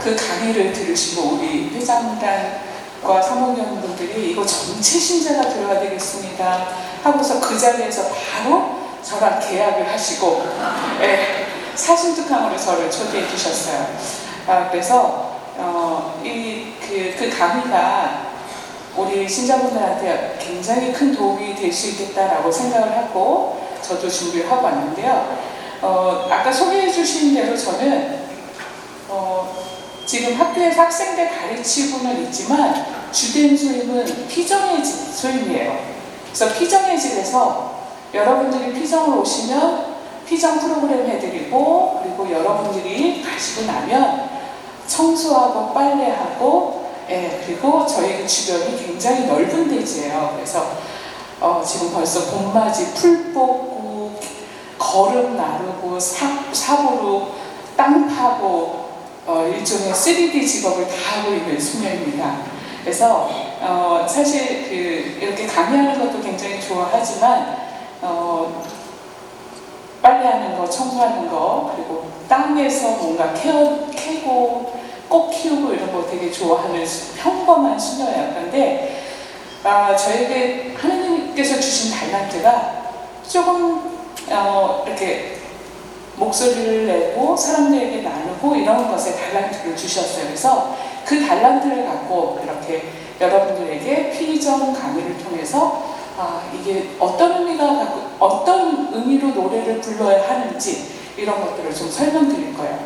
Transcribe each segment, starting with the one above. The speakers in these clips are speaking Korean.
그 강의를 들으시고 우리 회장단과 사모님분들이 이거 전체 신자가 들어야 되겠습니다 하고서 그 자리에서 바로 저랑 계약을 하시고 사심특강으로 저를 초대해 주셨어요. 그래서 그 강의가 우리 신자분들한테 굉장히 큰 도움이 될 수 있겠다라고 생각을 하고 저도 준비를 하고 왔는데요. 아까 소개해 주신 대로 저는 지금 학교에서 학생들 가르치고는 있지만 주된 소임은 피정의 질 소임이에요. 그래서 피정의 질에서 여러분들이 피정을 오시면 피정 프로그램 해드리고, 그리고 여러분들이 가시고 나면 청소하고 빨래하고, 그리고 저희 주변이 굉장히 넓은 대지예요. 그래서 지금 벌써 봄맞이 풀 뽑고 거름 나르고 삽으로 땅 파고 일종의 3D 직업을 다 하고 있는 수녀입니다. 그래서 사실 이렇게 강의하는 것도 굉장히 좋아하지만 빨래하는 거, 청소하는 거, 그리고 땅에서 뭔가 캐고 꽃 키우고 이런 거 되게 좋아하는 평범한 수녀예요. 그런데 저에게 하나님께서 주신 달란트가 조금 이렇게 목소리를 내고 사람들에게 나누고 이런 것에 달란트를 주셨어요. 그래서 그 달란트를 갖고 이렇게 여러분들에게 피정 강의를 통해서 이게 어떤 의미로 노래를 불러야 하는지 이런 것들을 좀 설명드릴 거예요.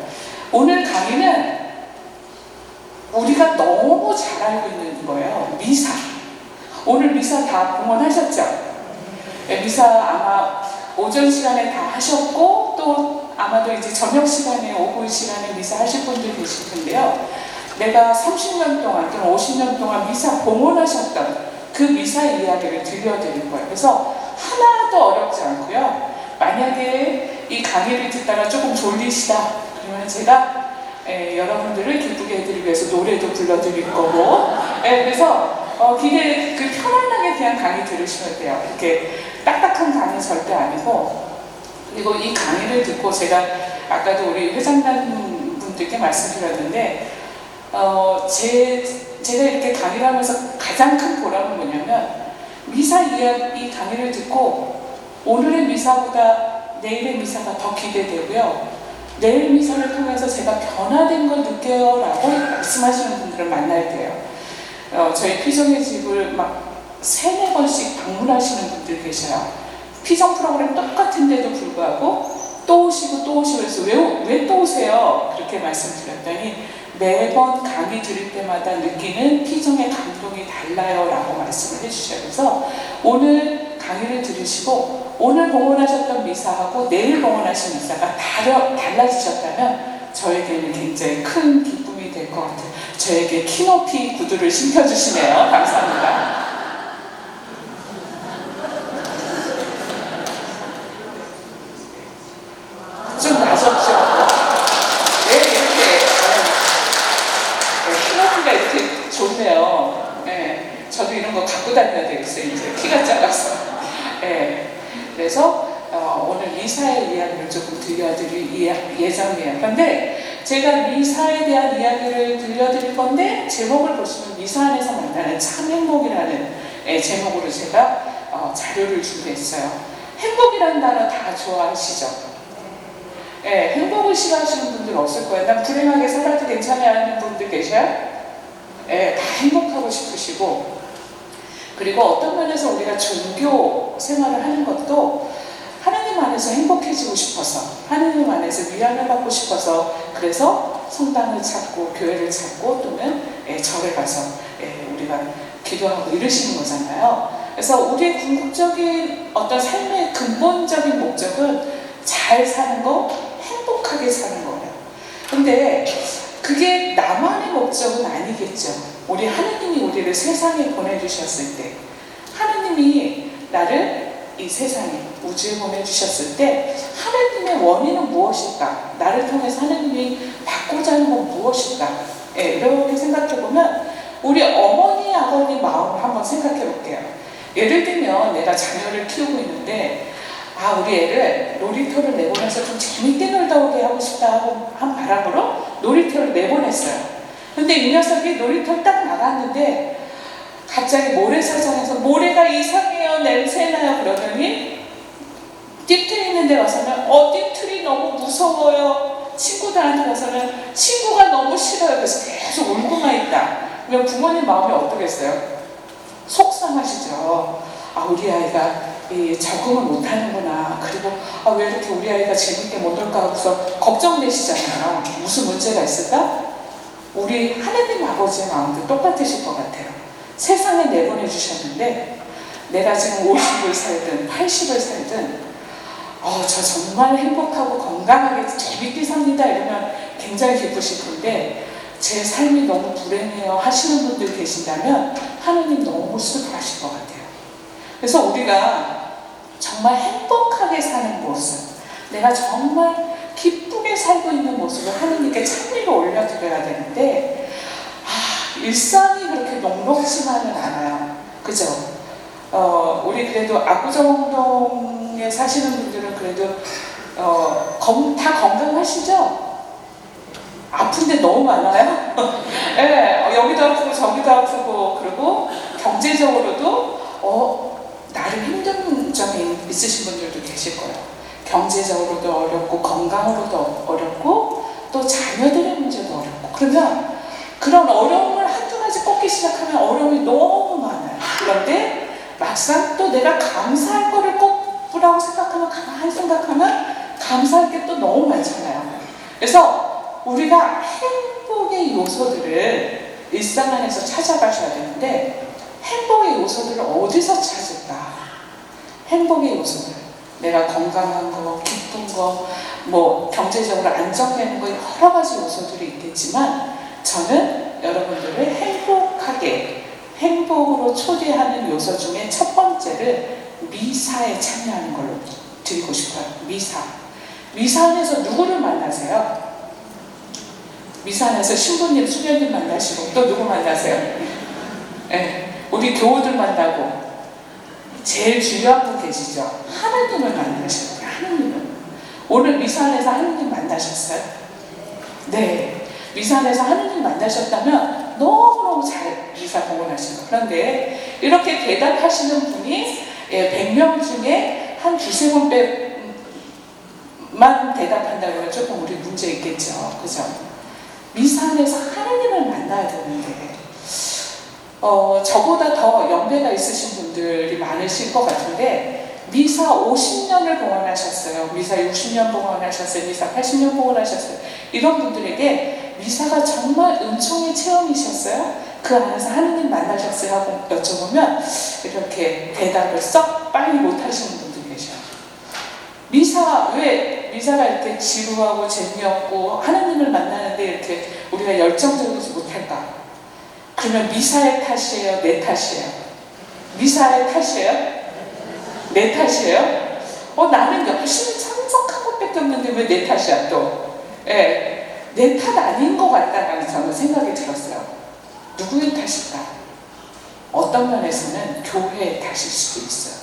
오늘 강의는 우리가 너무 잘 알고 있는 거예요. 미사. 오늘 미사 다 봉헌하셨죠? 미사 아마 오전 시간에 다 하셨고 또 아마도 이제 저녁 시간에 오후 시간에 미사 하실 분들 계실 텐데요. 내가 30년 동안 또는 50년 동안 미사 봉헌하셨던 그 미사 이야기를 들려드릴 거예요. 그래서 하나도 어렵지 않고요. 만약에 이 강의를 듣다가 조금 졸리시다 그러면 제가 여러분들을 기쁘게 해드리기 위해서 노래도 불러드릴 거고 그래서 편안하게 그냥 강의 들으시면 돼요. 이렇게 딱딱한 강의 절대 아니고, 그리고 이 강의를 듣고 제가 아까도 우리 회장단 분들께 말씀드렸는데 제가 이렇게 강의를 하면서 가장 큰 보람은 뭐냐면 미사 이 강의를 듣고 오늘의 미사보다 내일의 미사가 더 기대되고요. 내일 미사를 통해서 제가 변화된 걸 느껴요 라고 말씀하시는 분들을 만날 때요. 저희 피정의 집을 막 3-4번씩 방문하시는 분들 계셔요. 피정 프로그램 똑같은데도 불구하고 또 오시고 해서 왜 또 오세요? 그렇게 말씀드렸더니 매번 강의 들을 때마다 느끼는 피정의 감동이 달라요 라고 말씀을 해주셔요. 그래서 오늘 강의를 들으시고 오늘 봉헌하셨던 미사하고 내일 봉헌하신 미사가 달라지셨다면 저에게는 굉장히 큰 기쁨이 될 것 같아요. 저에게 키높이 구두를 신겨주시네요. 감사합니다. 좀 나섰죠? 네, 이렇게 키높이가 이렇게 좋네요. 네, 저도 이런 거 갖고 다녀야 되겠어요. 이제 키가 작아서. 네, 그래서 오늘 미사의 이야기를 조금 들려드릴 예정이에요. 그런데 제가 미사에 대한 이야기를 들려드릴 건데 제목을 보시면 미사 안에서 만나는 참 행복이라는 제목으로 제가 자료를 준비했어요. 행복이라는 단어 다 좋아하시죠? 행복을 싫어하시는 분들 없을 거예요. 난 불행하게 살아도 괜찮아 하는 분들 계셔요? 다 행복하고 싶으시고, 그리고 어떤 면에서 우리가 종교 생활을 하는 것도 하나님 안에서 행복해지고 싶어서, 하나님 안에서 위안을 받고 싶어서, 그래서 성당을 찾고 교회를 찾고 또는 절에 가서 우리가 기도하고 이러시는 거잖아요. 그래서 우리의 궁극적인 어떤 삶의 근본적인 목적은 잘 사는 거, 행복하게 사는 거예요. 근데 그게 나만의 목적은 아니겠죠. 우리 하느님이 우리를 세상에 보내주셨을 때, 하느님이 나를 이 세상에, 우주에 보내주셨을 때 하느님의 원인은 무엇일까? 나를 통해서 하느님이 받고자 하는 건 무엇일까? 이렇게 생각해보면 우리 어머니, 아버님 마음을 한번 생각해 볼게요. 예를 들면 내가 자녀를 키우고 있는데 우리 애를 놀이터를 내보내서 좀 재밌게 놀다 오게 하고 싶다 하고 한 바람으로 놀이터를 내보냈어요. 근데 이 녀석이 놀이터를 딱 나갔는데 갑자기 모래사장에서 모래가 이상해요, 냄새나요 그러더니 띠틀이 있는 데 가서는 띠틀이 너무 무서워요. 친구들한테 가서는 친구가 너무 싫어요. 그래서 계속 울고만 있다. 그러면 부모님 마음이 어떠겠어요? 속상하시죠. 우리 아이가 적응을 못하는구나. 그리고 왜 이렇게 우리 아이가 재밌게 못 놀까 하고서 걱정되시잖아요. 무슨 문제가 있을까? 우리 하느님 아버지의 마음도 똑같으실 것 같아요. 세상에 내보내주셨는데 내가 지금 50을 살든 80을 살든 저 정말 행복하고 건강하게 재밌게 삽니다 이러면 굉장히 기쁘실 텐데 제 삶이 너무 불행해요 하시는 분들 계신다면 하느님 너무 슬퍼하실 것 같아요. 그래서 우리가 정말 행복하게 사는 모습, 내가 정말 기쁘게 살고 있는 모습을 하느님께 찬미를 올려드려야 되는데 일상이 그렇게 녹록지만은 않아요. 그죠? 우리 그래도 압구정동에 사시는 분들은 그래도 다 건강하시죠? 아픈데 너무 많아요. 네, 여기도 아프고 저기도 아프고 그리고 경제적으로도 나름 힘든 점이 있으신 분들도 계실 거예요. 경제적으로도 어렵고 건강으로도 어렵고 또 자녀들의 문제도 어렵고 그러면 그런 어려움을 한두 가지 꼽기 시작하면 어려움이 너무 많아요. 그런데 막상 또 내가 감사할 거를 꼽으라고 생각하면 가만히 생각하면 감사할 게 또 너무 많잖아요. 그래서 우리가 행복의 요소들을 일상 안에서 찾아가셔야 되는데 행복의 요소들을 어디서 찾을까? 행복의 요소들, 내가 건강한 거, 기쁜 거, 경제적으로 안정되는 거 여러 가지 요소들이 있겠지만 저는 여러분들을 행복으로 초대하는 요소 중에 첫 번째를 미사에 참여하는 걸로 드리고 싶어요. 미사 안에서 누구를 만나세요? 미사 안에서 신부님, 수녀님 만나시고 또 누구 만나세요? 네, 우리 교우들 만나고 제일 중요한 분 계시죠? 하나님을 만나셔요. 하나님을. 오늘 미사 안에서 하나님 만나셨어요? 네. 미사 안에서 하나님 만나셨다면 너무너무 잘 미사 공헌하신 거예요. 그런데 이렇게 대답하시는 분이 100명 중에 한 두세 분만 대답한다고 하면 조금 우리 문제 있겠죠. 그죠? 미사 안에서 하나님을 만나야 되는데 저보다 더 연배가 있으신 분들이 많으실 것 같은데 미사 50년을 봉헌하셨어요. 미사 60년 봉헌하셨어요. 미사 80년 봉헌하셨어요. 이런 분들에게 미사가 정말 은총의 체험이셨어요? 그 안에서 하느님 만나셨어요? 하고 여쭤보면 이렇게 대답을 썩 빨리 못하시는 분들이 계셔요. 왜 미사가 이렇게 지루하고 재미없고 하느님을 만나는데 이렇게 우리가 열정적이지 못할까? 그러면 미사의 탓이에요? 내 탓이에요? 미사의 탓이에요? 내 탓이에요? 나는 열심히 참석한 것밖에 없는데 왜 내 탓이야 또? 내 탓 아닌 것 같다는 저는 생각이 들었어요. 누구의 탓일까? 어떤 면에서는 교회의 탓일 수도 있어요.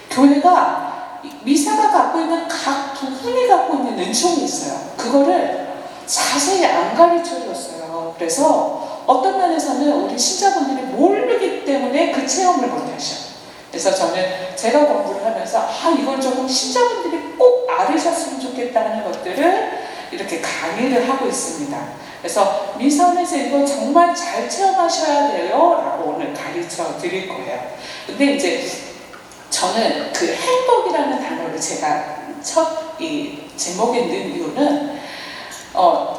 교회가 미사가 갖고 있는 각 부분이 갖고 있는 은총이 있어요. 그거를 자세히 안 가르쳐줬어요. 그래서 어떤 면에서는 우리 신자분들이 모르기 때문에 그 체험을 못하셔. 그래서 저는 제가 공부를 하면서 이걸 조금 신자분들이 꼭 알으셨으면 좋겠다는 것들을 이렇게 강의를 하고 있습니다. 그래서 미사안에서 이걸 정말 잘 체험하셔야 돼요 라고 오늘 가르쳐 드릴 거예요. 근데 이제 저는 그 행복이라는 단어를 제가 첫 이 제목에 넣은 이유는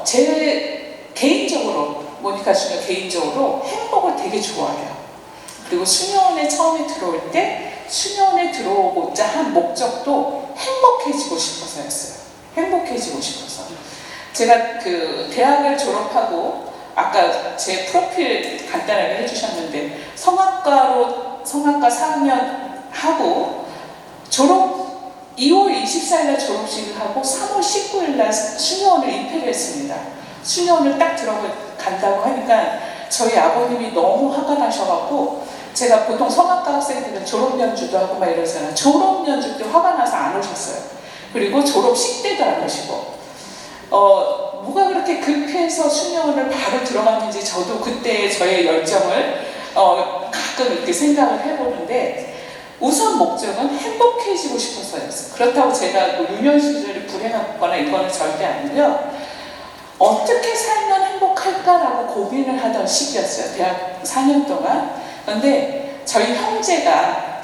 제 개인적으로 모니카 수녀 개인적으로 행복을 되게 좋아해요. 그리고 수녀원에 처음에 들어올 때 수녀원에 들어오고자 한 목적도 행복해지고 싶어서였어요. 행복해지고 싶어서. 제가 그 대학을 졸업하고 아까 제 프로필 간단하게 해주셨는데 성악가 4학년 하고 2월 24일날 졸업식을 하고 3월 19일날 수녀원을 입회를 했습니다. 수녀원을 딱 들어간다고 하니까 저희 아버님이 너무 화가 나셔갖고 제가 보통 성악가 학생들은 졸업연주도 하고 막 이러잖아요. 졸업연주 때 화가 나서 안 오셨어요. 그리고 졸업식 때도 안 오시고 뭐가 그렇게 급해서 수녀원을 바로 들어갔는지 저도 그때 저의 열정을 가끔 이렇게 생각을 해보는데 우선 목적은 행복해지고 싶어서였어요. 그렇다고 제가 뭐 유년 시절이 불행하거나 이거는 절대 아니고요. 어떻게 살면 행복할까라고 고민을 하던 시기였어요. 대학 4년 동안. 그런데 저희 형제가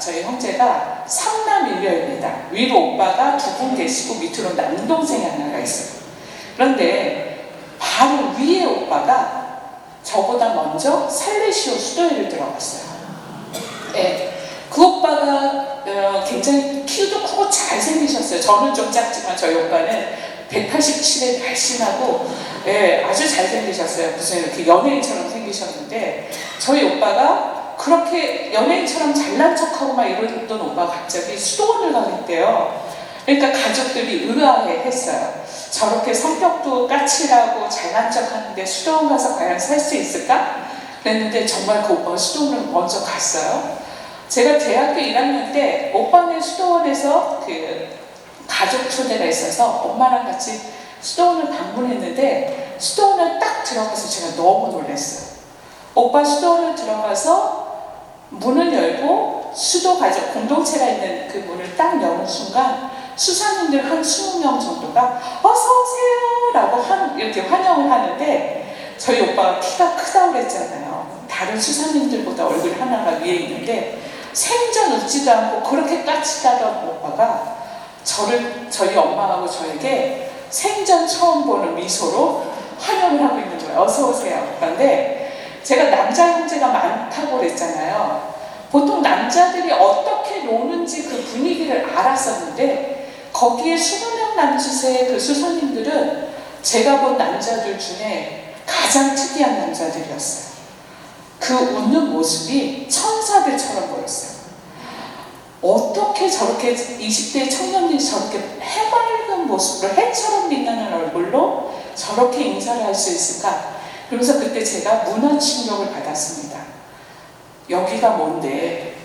3남 1녀입니다. 위로 오빠가 2분 계시고 밑으로 남동생이 하나가 있어요. 그런데 바로 위에 오빠가 저보다 먼저 살레시오 수도회를 들어갔어요. 네. 그 오빠가 굉장히 키도 크고 잘생기셨어요. 저는 좀 작지만 저희 오빠는 187에 날씬하고 아주 잘생기셨어요. 무슨 이렇게 연예인처럼 생기셨는데 저희 오빠가 그렇게 연예인처럼 잘난 척하고 막 이러던 오빠가 갑자기 수도원을 가겠대요. 그러니까 가족들이 의아해했어요. 저렇게 성격도 까칠하고 잘난 척하는데 수도원 가서 과연 살 수 있을까? 그랬는데 정말 그 오빠가 수도원을 먼저 갔어요. 제가 대학교 1학년 때 오빠네 수도원에서 그 가족 초대가 있어서 엄마랑 같이 수도원을 방문했는데 수도원을 딱 들어가서 제가 너무 놀랐어요. 오빠 수도원을 들어가서 문을 열고 수도 가족 공동체가 있는 그 문을 딱 여는 순간 수사님들 한 20명 정도가 어서오세요 라고 이렇게 환영을 하는데 저희 오빠가 키가 크다고 그랬잖아요. 다른 수사님들보다 얼굴 하나가 위에 있는데 생전 웃지도 않고 그렇게 까칠하던 오빠가 저희 엄마하고 저에게 생전 처음 보는 미소로 환영을 하고 있는 거예요. 어서오세요. 그런데 제가 남자 형제가 많다고 그랬잖아요. 보통 남자들이 어떻게 노는지 그 분위기를 알았었는데 거기에 20명 남짓의 그 수사님들은 제가 본 남자들 중에 가장 특이한 남자들이었어요. 그 웃는 모습이 천사들처럼 보였어요. 어떻게 저렇게 20대 청년들이 저렇게 해맑은 모습으로 해처럼 빛나는 얼굴로 저렇게 인사를 할 수 있을까? 그러면서 그때 제가 문화 충격을 받았습니다. 여기가 뭔데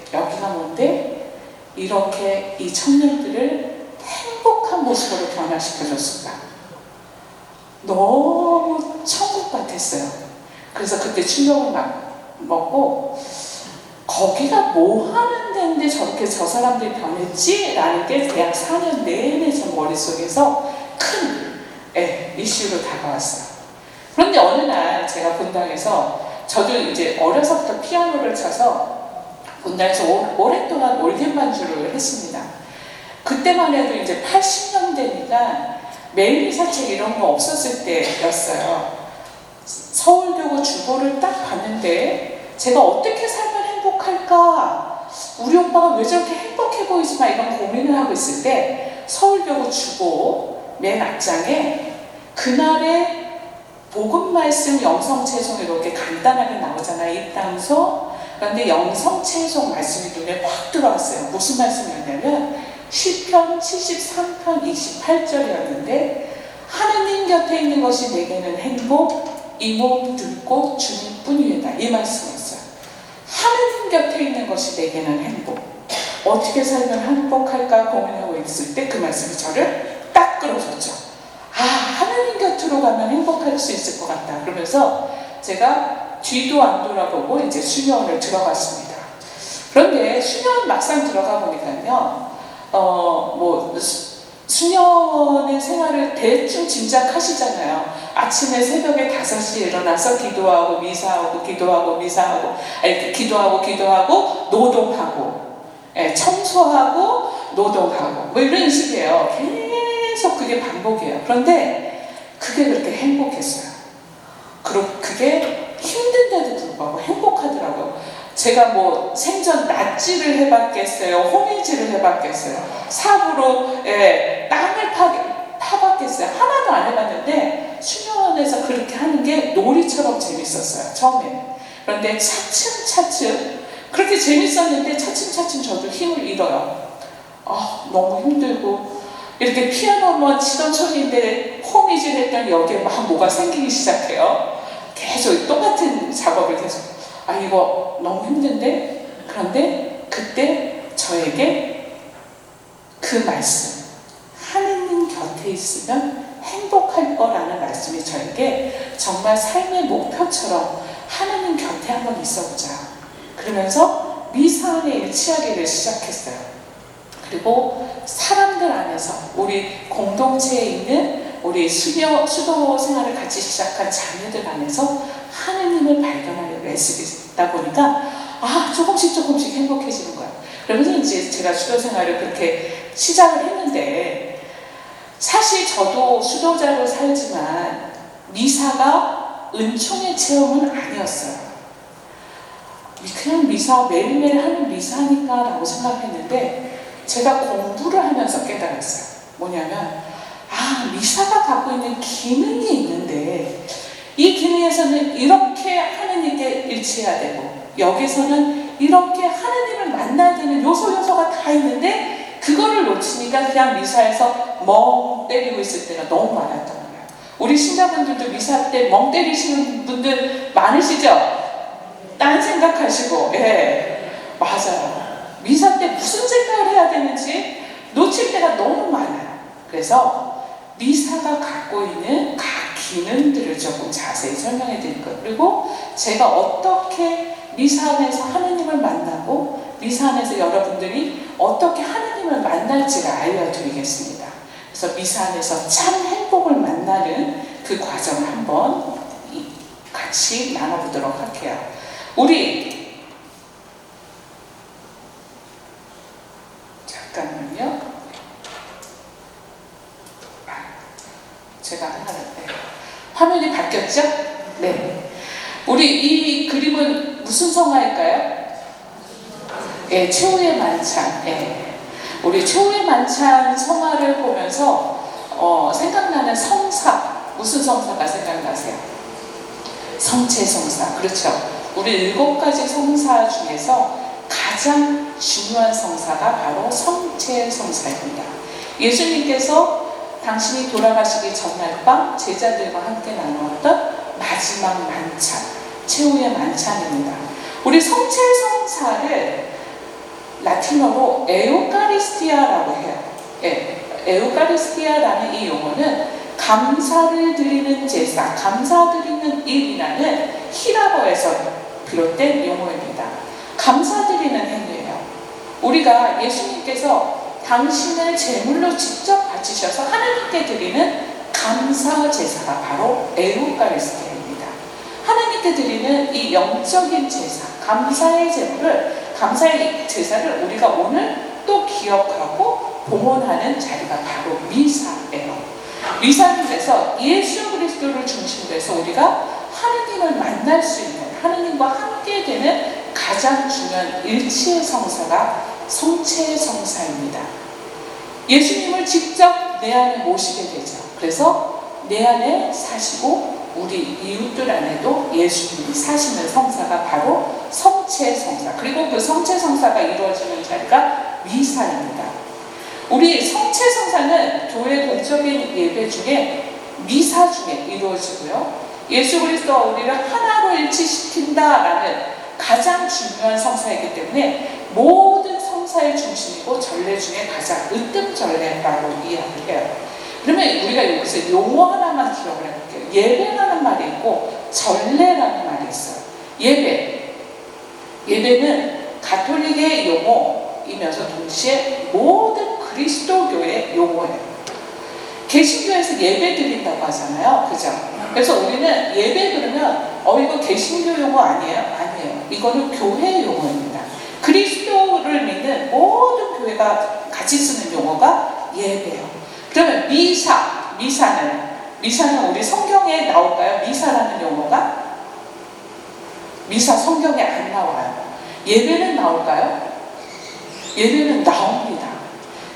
이렇게 이 청년들을 행복한 모습으로 변화시켜줬을까? 너무 천국 같았어요. 그래서 그때 충격을 먹고 거기가 뭐 하는 데인데 저렇게 저 사람들이 변했지? 라는 게 대학 4년 내내 제 머릿속에서 큰 이슈로 다가왔어요. 그런데 어느 날 제가 본당에서 저도 이제 어려서부터 피아노를 쳐서 본당에서 오랫동안 올겐 반주를 했습니다. 그때만 해도 이제 80년대니까 매일미사책 이런 거 없었을 때였어요. 서울교구 주보를 딱 봤는데 제가 어떻게 살면 행복할까? 우리 오빠가 왜 저렇게 행복해 보이지 마 이런 고민을 하고 있을 때 서울교구 주보 맨 앞장에 그날의 복음 말씀 영성채송 이렇게 간단하게 나오잖아요. 입당소. 그런데 영성채송 말씀이 눈에 확 들어왔어요. 무슨 말씀이었냐면 시편 73편 28절이었는데 하느님 곁에 있는 것이 내게는 행복 이 몸 듣고 주님뿐이다. 이 말씀이었어요. 하느님 곁에 있는 것이 내게는 행복. 어떻게 살면 행복할까 고민하고 있을 때 그 말씀이 저를 딱 끌어줬죠. 아, 하느님 곁으로 가면 행복할 수 있을 것 같다. 그러면서 제가 뒤도 안 돌아보고 이제 수녀원을 들어갔습니다. 그런데 수녀원 막상 들어가 보니까요, 수녀원의 생활을 대충 짐작하시잖아요. 아침에 새벽에 5시에 일어나서 기도하고 미사하고 기도하고 노동하고 청소하고 노동하고 뭐 이런 식이에요. 계속 그게 반복이에요. 그런데 그게 그렇게 행복했어요. 그리고 그게 힘든데도 불구하고 행복하더라고요. 제가 뭐 생전 낫지를 해봤겠어요. 호미질을 해봤겠어요. 삽으로 땅을 파봤겠어요. 하나도 안 해봤는데 수녀원에서 그렇게 하는 게 놀이처럼 재밌었어요. 처음에는. 그런데 차츰차츰 그렇게 재밌었는데 차츰차츰 저도 힘을 잃어요. 너무 힘들고 이렇게 피아노만 치던 소리인데 호미질 했더니 여기에 막 뭐가 생기기 시작해요. 계속 똑같은 작업을 계속 이거 너무 힘든데? 그런데 그때 저에게 그 말씀 하느님 곁에 있으면 행복한 축복할 거라는 말씀이 저에게 정말 삶의 목표처럼 하나님 곁에 한번 있어보자. 그러면서 미사 안에 일치하기를 시작했어요. 그리고 사람들 안에서 우리 공동체에 있는 우리 수도 생활을 같이 시작한 자녀들 안에서 하느님을 발견하려고 애쓰다 보니까 조금씩 행복해지는 거예요. 그러면서 이제 제가 수도 생활을 그렇게 시작을 했는데, 사실 저도 수도자로 살지만 미사가 은총의 체험은 아니었어요. 그냥 미사, 매일매일 하는 미사니까 라고 생각했는데, 제가 공부를 하면서 깨달았어요. 뭐냐면 미사가 갖고 있는 기능이 있는데, 이 기능에서는 이렇게 하느님께 일치해야 되고, 여기서는 이렇게 하느님을 만나야 되는 요소가 다 있는데, 그거를 놓치니까 그냥 미사에서 멍 때리고 있을 때가 너무 많았던 거예요. 우리 신자분들도 미사 때 멍 때리시는 분들 많으시죠? 딴 생각하시고. 맞아요. 미사 때 무슨 생각을 해야 되는지 놓칠 때가 너무 많아요. 그래서 미사가 갖고 있는 각 기능들을 조금 자세히 설명해 드릴 거예요. 그리고 제가 어떻게 미사 안에서 하느님을 만나고 미사 안에서 여러분들이 어떻게 하느님을 만날지를 알려드리겠습니다. 그래서 미사 안에서 참 행복을 만나는 그 과정을 한번 같이 나눠보도록 할게요. 우리 잠깐만요. 제가 화면이 바뀌었죠? 네. 우리 이 그림은 무슨 성화일까요? 최후의 만찬. 우리 최후의 만찬 성화를 보면서 생각나는 성사, 무슨 성사가 생각나세요? 성체성사. 그렇죠. 우리 7가지 성사 중에서 가장 중요한 성사가 바로 성체성사입니다. 예수님께서 당신이 돌아가시기 전날 밤 제자들과 함께 나누었던 마지막 만찬, 최후의 만찬입니다. 우리 성체성사를 라틴어로 에우카리스티아라고 해요. 에우카리스티아라는 이 용어는 감사를 드리는 제사, 감사드리는 일이라는 히라버에서 비롯된 용어입니다. 감사드리는 행위예요. 우리가 예수님께서 당신을 제물로 직접 바치셔서 하나님께 드리는 감사 제사가 바로 에우카리스티아입니다. 하나님께 드리는 이 영적인 제사, 감사의 제사를 우리가 오늘 또 기억하고 봉헌하는 자리가 바로 미사예요. 미사는 그래서 예수 그리스도를 중심으로 해서 우리가 하느님을 만날 수 있는, 하느님과 함께 되는 가장 중요한 일치의 성사가 성체의 성사입니다. 예수님을 직접 내 안에 모시게 되죠. 그래서 내 안에 사시고 우리 이웃들 안에도 예수님이 사시는 성사가 바로 성체의 성사. 그리고 그 성체의 성사가 이루어지는 자리가 미사입니다. 우리 성체 성사는 교회 공적인 예배 중에 미사 중에 이루어지고요. 예수 그리스도와 우리를 하나로 일치시킨다라는 가장 중요한 성사이기 때문에 모든 성사의 중심이고 전례 중에 가장 으뜸전례라고 이야기를 해요. 그러면 우리가 여기서 용어 하나만 기억을 해볼게요. 예배라는 말이 있고 전례라는 말이 있어요. 예배는 가톨릭의 용어이면서 동시에 모든 그리스도교의 용어예요. 개신교에서 예배 드린다고 하잖아요. 그죠? 그래서 우리는 예배 그러면 이거 개신교 용어 아니에요? 아니에요. 이거는 교회 용어입니다. 그리스도를 믿는 모든 교회가 같이 쓰는 용어가 예배예요. 그러면 미사는 우리 성경에 나올까요? 미사라는 용어가? 미사 성경에 안 나와요. 예배는 나올까요? 예배는 나옵니다.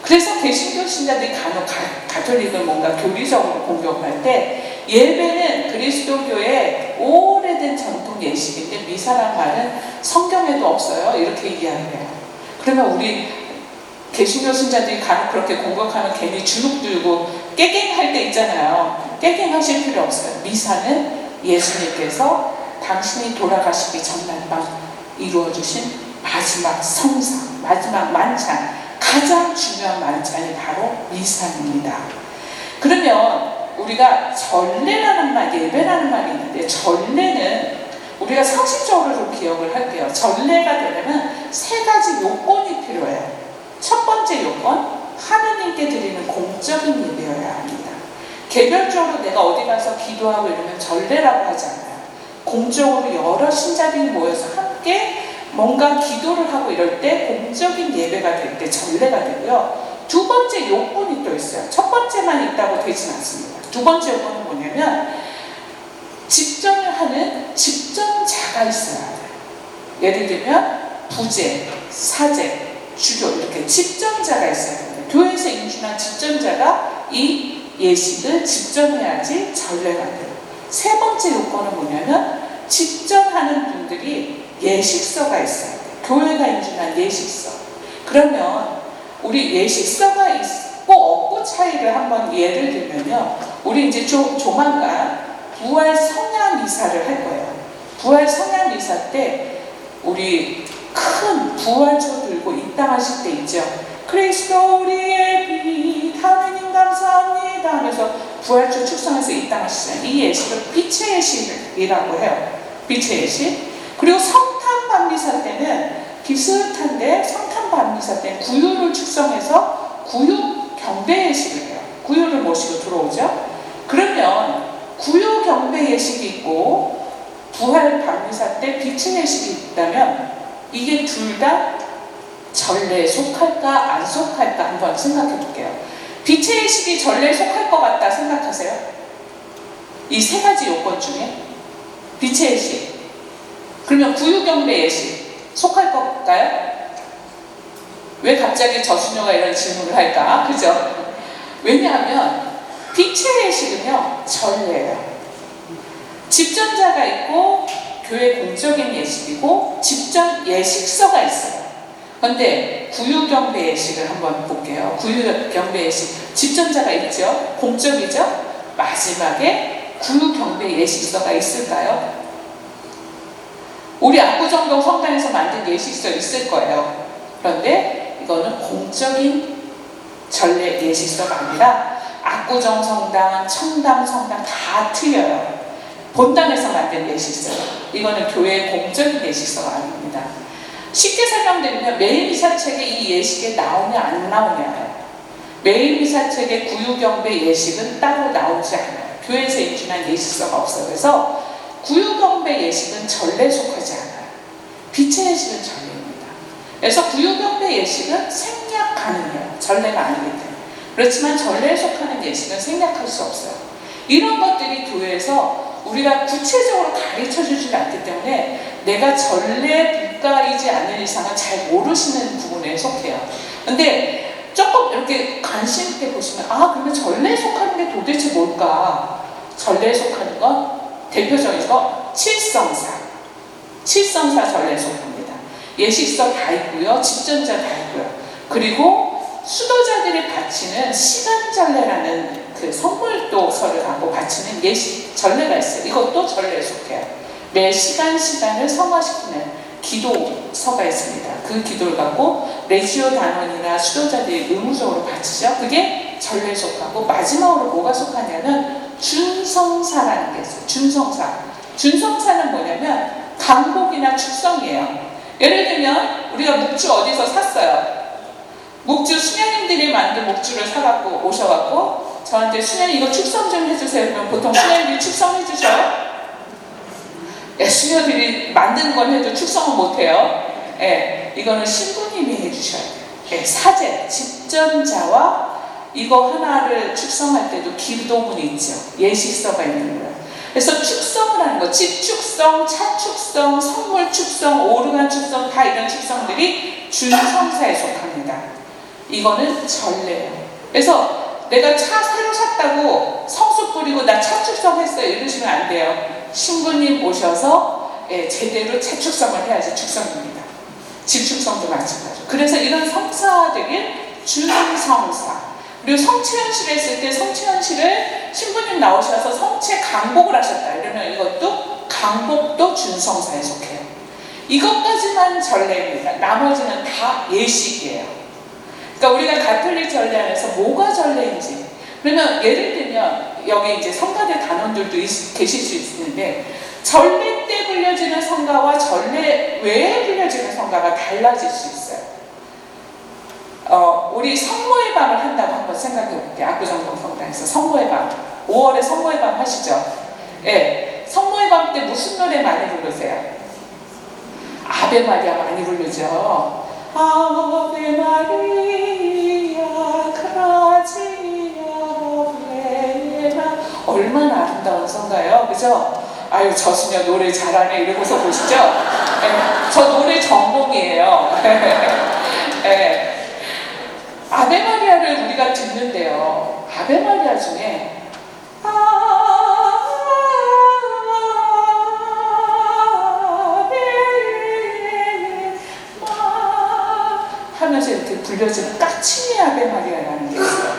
그래서 개신교 신자들이 간혹 가톨릭을 뭔가 교리적으로 공격할 때 예배는 그리스도교의 오래된 전통 예식인데 미사란 말은 성경에도 없어요. 이렇게 이야기해요. 그러면 우리 개신교 신자들이 간혹 그렇게 공격하면 괜히 주눅 들고 깨갱할 때 있잖아요. 깨갱하실 필요 없어요. 미사는 예수님께서 당신이 돌아가시기 전날 밤 이루어주신 마지막 성사, 마지막 만찬, 가장 중요한 만찬이 바로 미사입니다. 그러면 우리가 전례라는 말, 예배라는 말이 있는데 전례는 우리가 상식적으로 좀 기억을 할게요. 전례가 되려면 세 가지 요건이 필요해요. 첫 번째 요건, 하느님께 드리는 공적인 예배여야 합니다. 개별적으로 내가 어디 가서 기도하고 이러면 전례라고 하지 않아요. 공적으로 여러 신자들이 모여서 함께 뭔가 기도를 하고 이럴 때 공적인 예배가 될 때 전례가 되고요. 두 번째 요건이 또 있어요. 첫 번째만 있다고 되진 않습니다. 두 번째 요건은 뭐냐면 집전을 하는 집전자가 있어야 돼요. 예를 들면 부제, 사제, 주교 이렇게 집전자가 있어야 돼요. 교회에서 인준한 집전자가 이 예식을 집전해야지 전례가 돼요. 세 번째 요건은 뭐냐면 집전하는 분들이 예식서가 있어야 돼요. 교회가 인준한 예식서. 그러면 우리 예식서가 있고 없고 차이를 한번 예를 들면요. 우리 이제 조만간 부활 성야 미사를 할 거예요. 부활 성야 미사 때 우리 큰 부활초 들고 입당하실 때 있죠. 그리스도 우리의 빛 하느님 감사합니다 하면서 부활초 축성해서 입당하시잖아요. 이 예식을 빛의 예식이라고 해요. 빛의 예식. 그리고 성탄 반미사 때는 비슷한데 성탄 반미사 때는 구유를 축성해서 구유 경배 예식을 해요. 구유를 모시고 들어오죠. 그러면 구유 경배 예식이 있고 부활 반미사 때 빛의 예식이 있다면 이게 둘 다 전례에 속할까 안 속할까 한번 생각해 볼게요. 빛의 예식이 전례에 속할 것 같다 생각하세요? 이 세 가지 요건 중에 빛의 예식 그러면 구유 경배 예식 속할 것일까요? 왜 갑자기 저수녀가 이런 질문을 할까? 그죠? 왜냐하면 빛의 예식은요 전례예요. 집전자가 있고 교회 공적인 예식이고 집전 예식서가 있어요. 그런데 구유경배 예식을 한번 볼게요. 구유경배 예식 집전자가 있죠. 공적이죠. 마지막에 구유경배 예식서가 있을까요? 우리 압구정동 성당에서 만든 예식서 있을 거예요. 그런데 이거는 공적인 전례 예식서가 아니라 압구정 성당, 청담 성당 다 틀려요. 본당에서 만든 예식서. 이거는 교회의 공적인 예식서가 아닙니다. 쉽게 설명드리면 매일 미사책에 이 예식에 나오냐 안 나오냐예요. 매일 미사책의 구유경배 예식은 따로 나오지 않아요. 교회에서 인준한 예식서가 없어요. 그래서 구유경배 예식은 전례에 속하지 않아요. 빛의 예식은 전례입니다. 그래서 구유경배 예식은 생략 가능해요. 전례가 아니기 때문에. 그렇지만 전례에 속하는 예식은 생략할 수 없어요. 이런 것들이 교회에서 우리가 구체적으로 가르쳐 주지 않기 때문에 내가 전례 불가이지 않는 이상은 잘 모르시는 부분에 속해요. 근데 조금 이렇게 관심 있게 보시면 그러면 전례에 속하는 게 도대체 뭘까? 전례에 속하는 건 대표적인 거 칠성사 전례에 속합니다. 예식서 다 있고요. 집전자 다 있고요. 그리고 수도자들이 바치는 시간전례라는 그 선물도서를 갖고 바치는 예식 전례가 있어요. 이것도 전례에 속해요. 매 시간을 성화시키는 기도서가 있습니다. 그 기도를 갖고 레지오 단원이나 수도자들이 의무적으로 바치죠. 그게 전례에 속하고 마지막으로 뭐가 속하냐면 준성사라는 게 있어요. 준성사는 뭐냐면 강복이나 축성이에요. 예를 들면 우리가 묵주 어디서 샀어요. 묵주 수녀님들이 만든 묵주를 사갖고 오셔갖고 저한테 수녀님 이거 축성 좀 해주세요. 그러면 보통 수녀님들이 축성해주셔요? 수녀들이 만든 건 해도 축성은 못해요. 이거는 신부님이 해주셔야 돼요. 사제, 집전자와 이거 하나를 축성할 때도 기도문이 있죠. 예식서가 있는 거예요. 그래서 축성을 하는 거, 집축성, 차축성, 선물축성, 오르간 축성 다 이런 축성들이 준성사에 속합니다. 이거는 전례예요. 그래서 내가 차 새로 샀다고 성수 뿌리고 나 차축성 했어요 이러시면 안 돼요. 신부님 오셔서 제대로 차축성을 해야지 축성입니다. 집축성도 마찬가지죠. 그래서 이런 성사들이 준성사. 그리고 성체현실을 했을 때 성체현실을 신부님 나오셔서 성체 강복을 하셨다 이러면 이것도 강복도 준성사에 속해요. 이것까지만 전례입니다. 나머지는 다 예식이에요. 그러니까 우리가 가톨릭 전례 안에서 뭐가 전례인지 그러면 예를 들면 여기 이제 성가대 단원들도 계실 수 있는데 전례 때 불려지는 성가와 전례 외에 불려지는 성가가 달라질 수 있어요. 우리 성모의 밤을 한다고 한번 생각해 볼게요. 압구정동 성당에서 성모의 밤, 5월에 성모의 밤 하시죠? 예, 성모의 밤 때 무슨 노래 많이 부르세요? 아베 마리아 많이 부르죠. 아베 마리아 그라지아 베나. 얼마나 아름다운 성가요, 그죠? 아유, 저수녀 노래 잘하네 이러고서 보시죠? 예, 저 노래 전공이에요. 예. 아베 마리아를 우리가 듣는데요. 아베 마리아 중에 하면서 이렇게 불려지는 까치미 아베 마리아라는 게 있어요.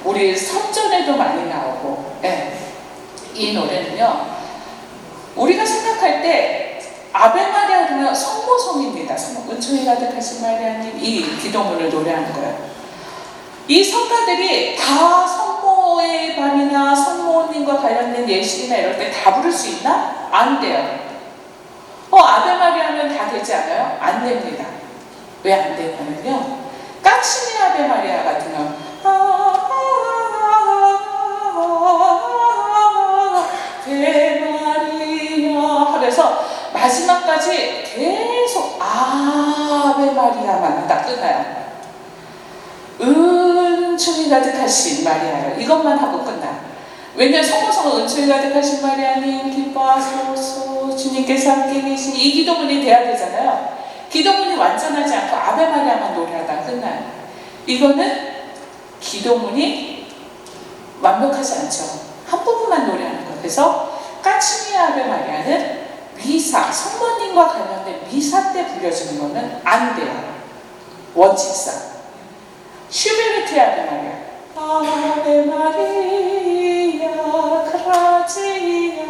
우리 선전에도 많이 나오고, 예. 이 노래는요, 우리가 생각할 때 아베 마리아 그러면 성모성입니다. 은총이 가득하신 마리아님, 이 기도문을 노래하는 거예요. 이 성가들이 다 성모의 밤이나 성모님과 관련된 예식이나 이럴 때 다 부를 수 있나? 안 돼요. 아베 마리아는 다 되지 않아요? 안 됩니다. 왜 안 되냐면요, 까치미 아베 마리아 같은 경우 아베 마리아 하면서 마지막까지 계속 아베 마리아만 딱 끝나요. 은총이 가득하신 마리아요. 이것만 하고 끝나. 왜냐면 성모성은 은총이 가득하신 마리아님 기뻐하소서 주님께서 함께 계시니 이 기도문이 돼야 되잖아요. 기도문이 완전하지 않고 아베 마리아만 노래하다 끝나요. 이거는 기도문이 완벽하지 않죠. 한 부분만 노래하는 거예요. 그래서 까치미 아베 마리아는 미사, 성모님과 관련된 미사 때 불려지는 거는 안 돼요. 원칙상. 슈베르트 아베 마리아, 아베 마리아 그라지아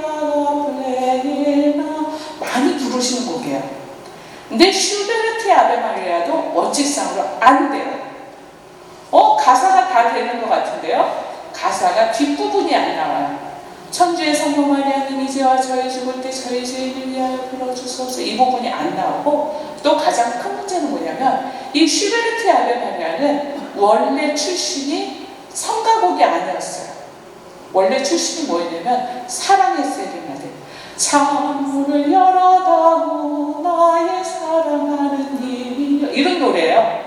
플레나 많이 부르시는 곡이에요. 근데 슈베르트 아베 마리아도 원칙상으로 안 돼요. 가사가 다 되는 것 같은데요, 가사가 뒷부분이 안 나와요. 천주의 성모 마리아님 이제와 저희 죽을 때 저희 죄인을 위하여 불러주소서, 이 부분이 안 나오고, 또 가장 큰 문제는 뭐냐면 이 슈베르트 아베 마리아는 원래 출신이 성가곡이 아니었어요. 원래 출신이 뭐였냐면 사랑의 세레나데, 창문을 열어다오 나의 사랑하는 님이여, 이런 노래예요.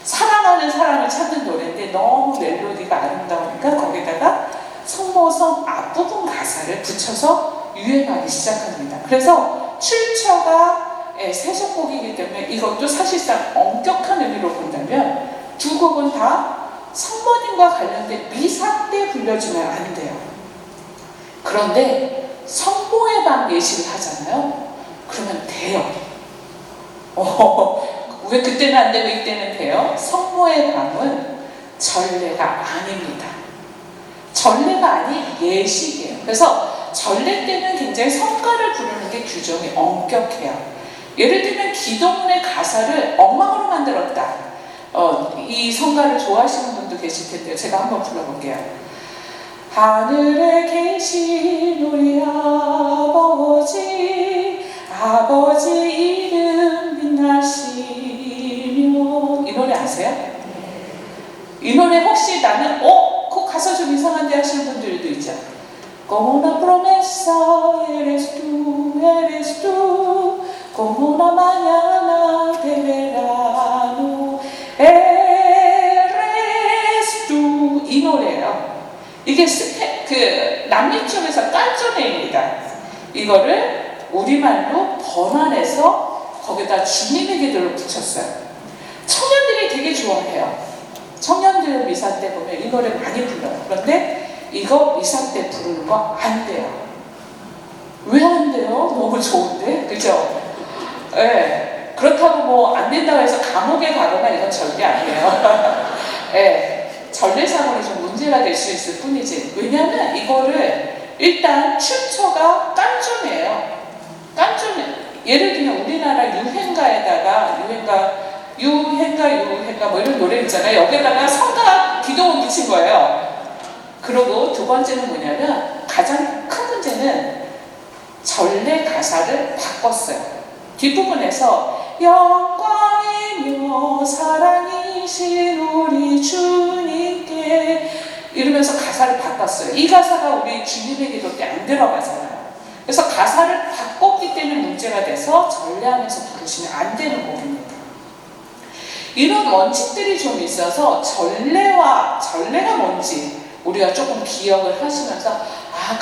사랑하는 사람을 찾는 노래인데 너무 멜로디가 아름다우니까 거기다가 성모성 앞부분 가사를 붙여서 유행하기 시작합니다. 그래서 출처가 세속곡이기 때문에 이것도 사실상 엄격한 의미로 본다면 두 곡은 다 성모님과 관련된 미사 때 불려주면 안 돼요. 그런데 성모의 밤 예식을 하잖아요. 그러면 돼요. 왜 그때는 안 되고 이때는 돼요? 성모의 밤은 전례가 아닙니다. 전례가 아닌 예식이에요. 그래서 전례 때는 굉장히 성가를 부르는 게 규정이 엄격해요. 예를 들면 기도문의 가사를 엉망으로 만들었다. 이 성가를 좋아하시는 분도 계실 텐데요. 제가 한번 불러볼게요. 하늘에 계신 우리 아버지, 아버지 이름 빛나시며, 이 노래 아세요? 이 노래 혹시 나는 그 가사 좀 이상한데 하시는 분들도 있죠. Como una promesa eres tú, como una mañana de verano eres tú, 이 노래예요. 이게 남미 쪽에서 깐조네입니다. 이거를 우리말로 번안해서 거기다 주님의 기도를 붙였어요. 청년들이 되게 좋아해요. 청년들 미사 때 보면 이 노래 많이 불러요. 그런데 이거 미사 때 부르는 거 안 돼요. 왜 안 돼요? 너무 좋은데? 그죠? 네. 그렇다고 뭐 안 된다고 해서 감옥에 가거나 이건 절대 아니에요. 네. 전례상으로 좀 문제가 될 수 있을 뿐이지. 왜냐면 이거를 일단 출처가 깐좀이에요. 깐좀, 예를 들면 우리나라 유행가에다가 유행가 뭐 이런 노래 있잖아요. 여기다가 성가 기도문 붙인 거예요. 그리고 두 번째는 뭐냐면 가장 큰 문제는 전래 가사를 바꿨어요. 뒷부분에서 영광이며 사랑이신 우리 주님께 이러면서 가사를 바꿨어요. 이 가사가 우리 주님의 기도 때 안 들어가잖아요. 그래서 가사를 바꿨기 때문에 문제가 돼서 전래하면서 부르시면 안 되는 곡입니다. 이런 원칙들이 좀 있어서 전래가 뭔지 우리가 조금 기억을 하시면서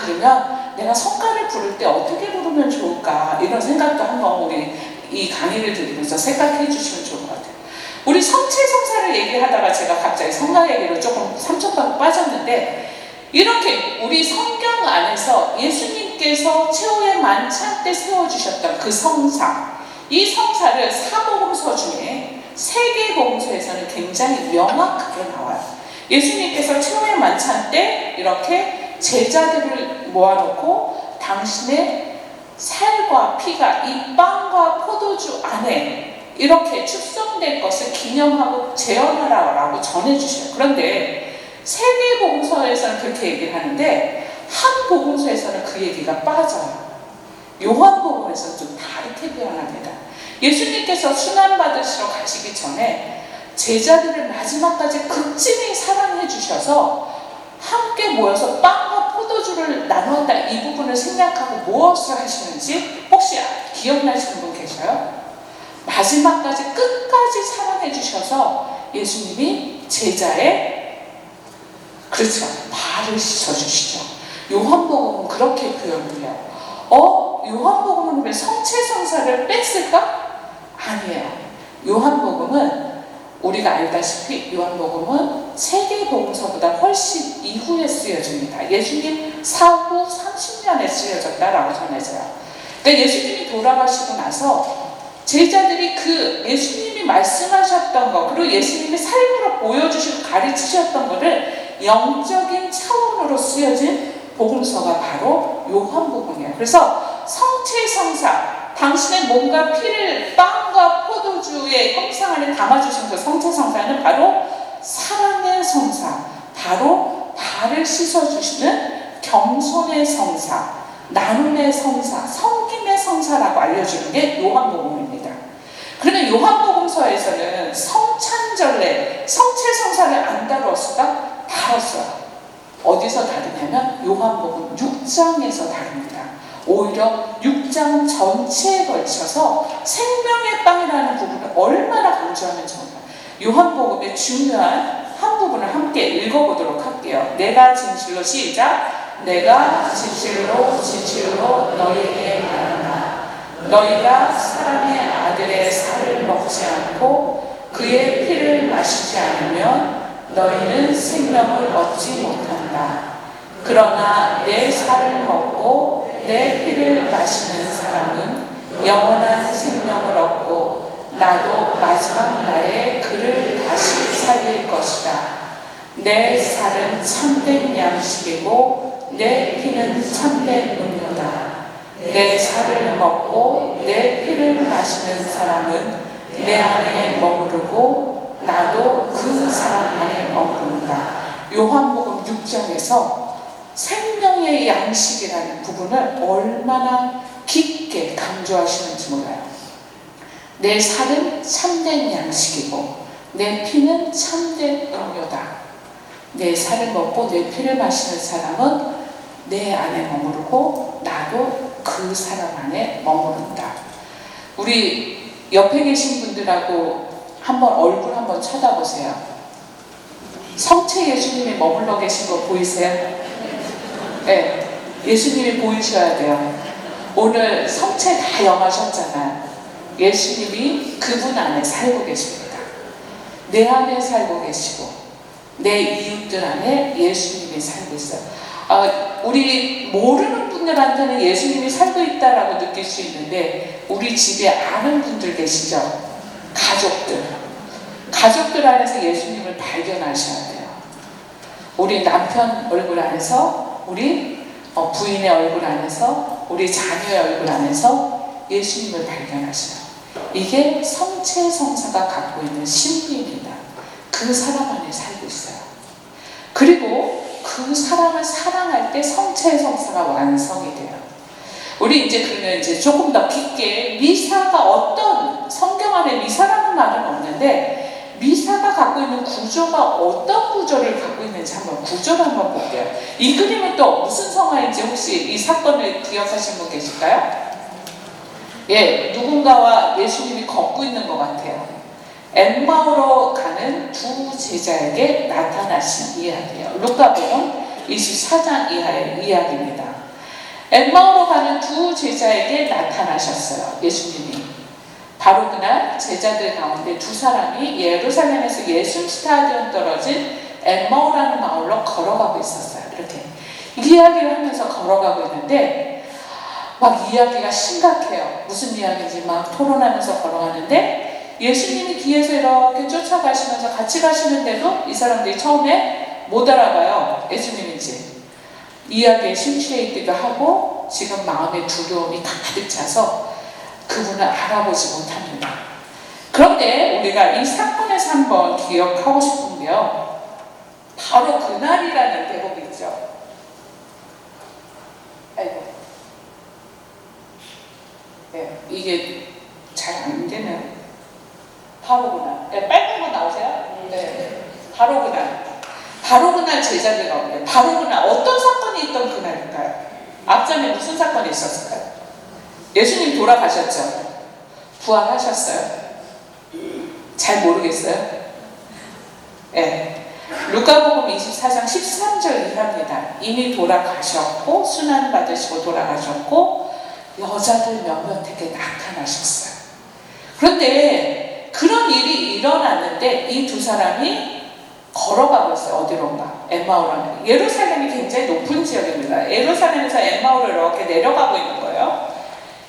그러면 내가 성가를 부를 때 어떻게 부르면 좋을까 이런 생각도 한번 우리 이 강의를 들으면서 생각해 주시면 좋을 것 같아요. 우리 성체성사를 얘기하다가 제가 갑자기 성가 얘기로 조금 삼천방 빠졌는데 이렇게 우리 성경 안에서 예수님께서 최후의 만찬 때 세워주셨던 그 성사, 이 성사를 사복음서 중에 세계복음서에서는 굉장히 명확하게 나와요. 예수님께서 최후의 만찬 때 이렇게 제자들을 모아놓고 당신의 살과 피가 이 빵과 포도주 안에 이렇게 축성될 것을 기념하고 재현하라고 전해주셔요. 그런데 세계복음서에서는 그렇게 얘기를 하는데 한 복음서에서는 그 얘기가 빠져요. 요한복음에서는 좀 다르게 표현합니다. 예수님께서 순환받으시러 가시기 전에 제자들을 마지막까지 극진히 사랑해 주셔서 함께 모여서 빵과 포도주를 나누었다 이 부분을 생략하고 무엇을 하시는지 혹시 기억나시는 분 계셔요? 마지막까지 끝까지 사랑해 주셔서 예수님이 제자의 발을 씻어주시죠. 요한복음은 그렇게 표현을 해요. 요한복음은 왜 성체성사를 뺐을까? 아니에요. 요한복음은 우리가 알다시피 요한복음은 세계복음서보다 훨씬 이후에 쓰여집니다. 예수님 사후 30년에 쓰여졌다라고 전해져요. 그러니까 예수님이 돌아가시고 나서 제자들이 그 예수님이 말씀하셨던 거 그리고 예수님이 삶으로 보여주시고 가르치셨던 것을 영적인 차원으로 쓰여진 복음서가 바로 요한복음이에요. 그래서 성체성사 당신의 몸과 피를 빵과 포도주의 형상 안에 담아주신 그 성체성사는 바로 사랑의 성사, 바로 발을 씻어주시는 겸손의 성사, 나눔의 성사, 섬김의 성사라고 알려주는 게 요한복음입니다. 그러면 요한복음서에서는 성찬절례, 성체성사를 안 다뤘을까? 다뤘어요. 어디서 다르냐면 요한복음 6장에서 다릅니다. 오히려 6장 전체에 걸쳐서 생명의 빵이라는 부분을 얼마나 강조하는지 몰라요. 요한복음의 중요한 한 부분을 함께 읽어보도록 할게요. 내가 진실로 시작. 내가 진실로 너희에게 말한다. 너희가 사람의 아들의 살을 먹지 않고 그의 피를 마시지 않으면 너희는 생명을 얻지 못한다. 그러나 내 살을 먹고 내 피를 마시는 사람은 영원한 생명을 얻고 나도 마지막 날에 그를 다시 살릴 것이다. 내 살은 참된 양식이고 내 피는 참된 음료다. 내 살을 먹고 내 피를 마시는 사람은 내 안에 머무르고 나도 그 사람 안에 머무른다. 요한복음 6장에서 생명의 양식이라는 부분을 얼마나 깊게 강조하시는지 몰라요. 내 살은 참된 양식이고 내 피는 참된 음료다. 내 살을 먹고 내 피를 마시는 사람은 내 안에 머무르고 나도 그 사람 안에 머무른다. 우리 옆에 계신 분들하고 한번 얼굴 한번 쳐다보세요. 성체 예수님이 머물러 계신 거 보이세요? 네, 예수님이 보이셔야 돼요. 오늘 성체 다 영하셨잖아요. 예수님이 그분 안에 살고 계십니다. 내 안에 살고 계시고 내 이웃들 안에 예수님이 살고 있어요. 우리 모르는 분들한테는 예수님이 살고 있다라고 느낄 수 있는데 우리 집에 아는 분들 계시죠? 가족들 안에서 예수님을 발견하셔야 돼요. 우리 남편 얼굴 안에서, 우리 부인의 얼굴 안에서, 우리 자녀의 얼굴 안에서 예수님을 발견하셔요. 이게 성체성사가 갖고 있는 신비입니다. 그 사람 안에 살고 있어요. 그리고 그 그 사람을 사랑할 때 성체의 성사가 완성이 돼요. 우리 이제 그러면 이제 조금 더 깊게 미사가 어떤, 성경 안에 미사라는 말은 없는데 미사가 갖고 있는 구조가 어떤 구조를 갖고 있는지 한번 구조를 한번 볼게요. 이 그림은 또 무슨 성화인지 혹시 이 사건을 기억하시는 분 계실까요? 예, 누군가와 예수님이 걷고 있는 것 같아요. 엠마오로 가는 두 제자에게 나타나신 이야기예요. 루카복음 24장 이하의 이야기입니다. 엠마오로 가는 두 제자에게 나타나셨어요. 예수님이. 바로 그날 제자들 가운데 두 사람이 예루살렘에서 예수 스타디움 떨어진 엠마오라는 마을로 걸어가고 있었어요. 이렇게 이야기를 하면서 걸어가고 있는데 막 이야기가 심각해요. 무슨 이야기인지 막 토론하면서 걸어가는데 예수님이 뒤에서 이렇게 쫓아가시면서 같이 가시는데도 이 사람들이 처음에 못 알아봐요. 예수님인지. 이야기에 심취해 있기도 하고 지금 마음의 두려움이 가득 차서 그분을 알아보지 못합니다. 그런데 우리가 이 사건에서 한번 기억하고 싶은 게요. 바로 그날이라는 대목이 있죠. 아이고. 네, 이게 잘 안 되네요. 바로 그날. 네, 빨간 거 나오세요? 네. 바로 그날. 바로 그날 제자들 가운데 바로 그날 어떤 사건이 있던 그날일까요? 앞전에 무슨 사건이 있었을까요? 예수님 돌아가셨죠? 부활하셨어요? 잘 모르겠어요? 네. 루카복음 24장 13절 이하입니다. 이미 돌아가셨고 순환 받으시고 돌아가셨고 여자들 몇몇에게 나타나셨어요. 그런데 그런 일이 일어났는데 이 두 사람이 걸어가고 있어요. 어디론가. 엠마오라는. 예루살렘이 굉장히 높은 지역입니다. 예루살렘에서 엠마오로 이렇게 내려가고 있는 거예요.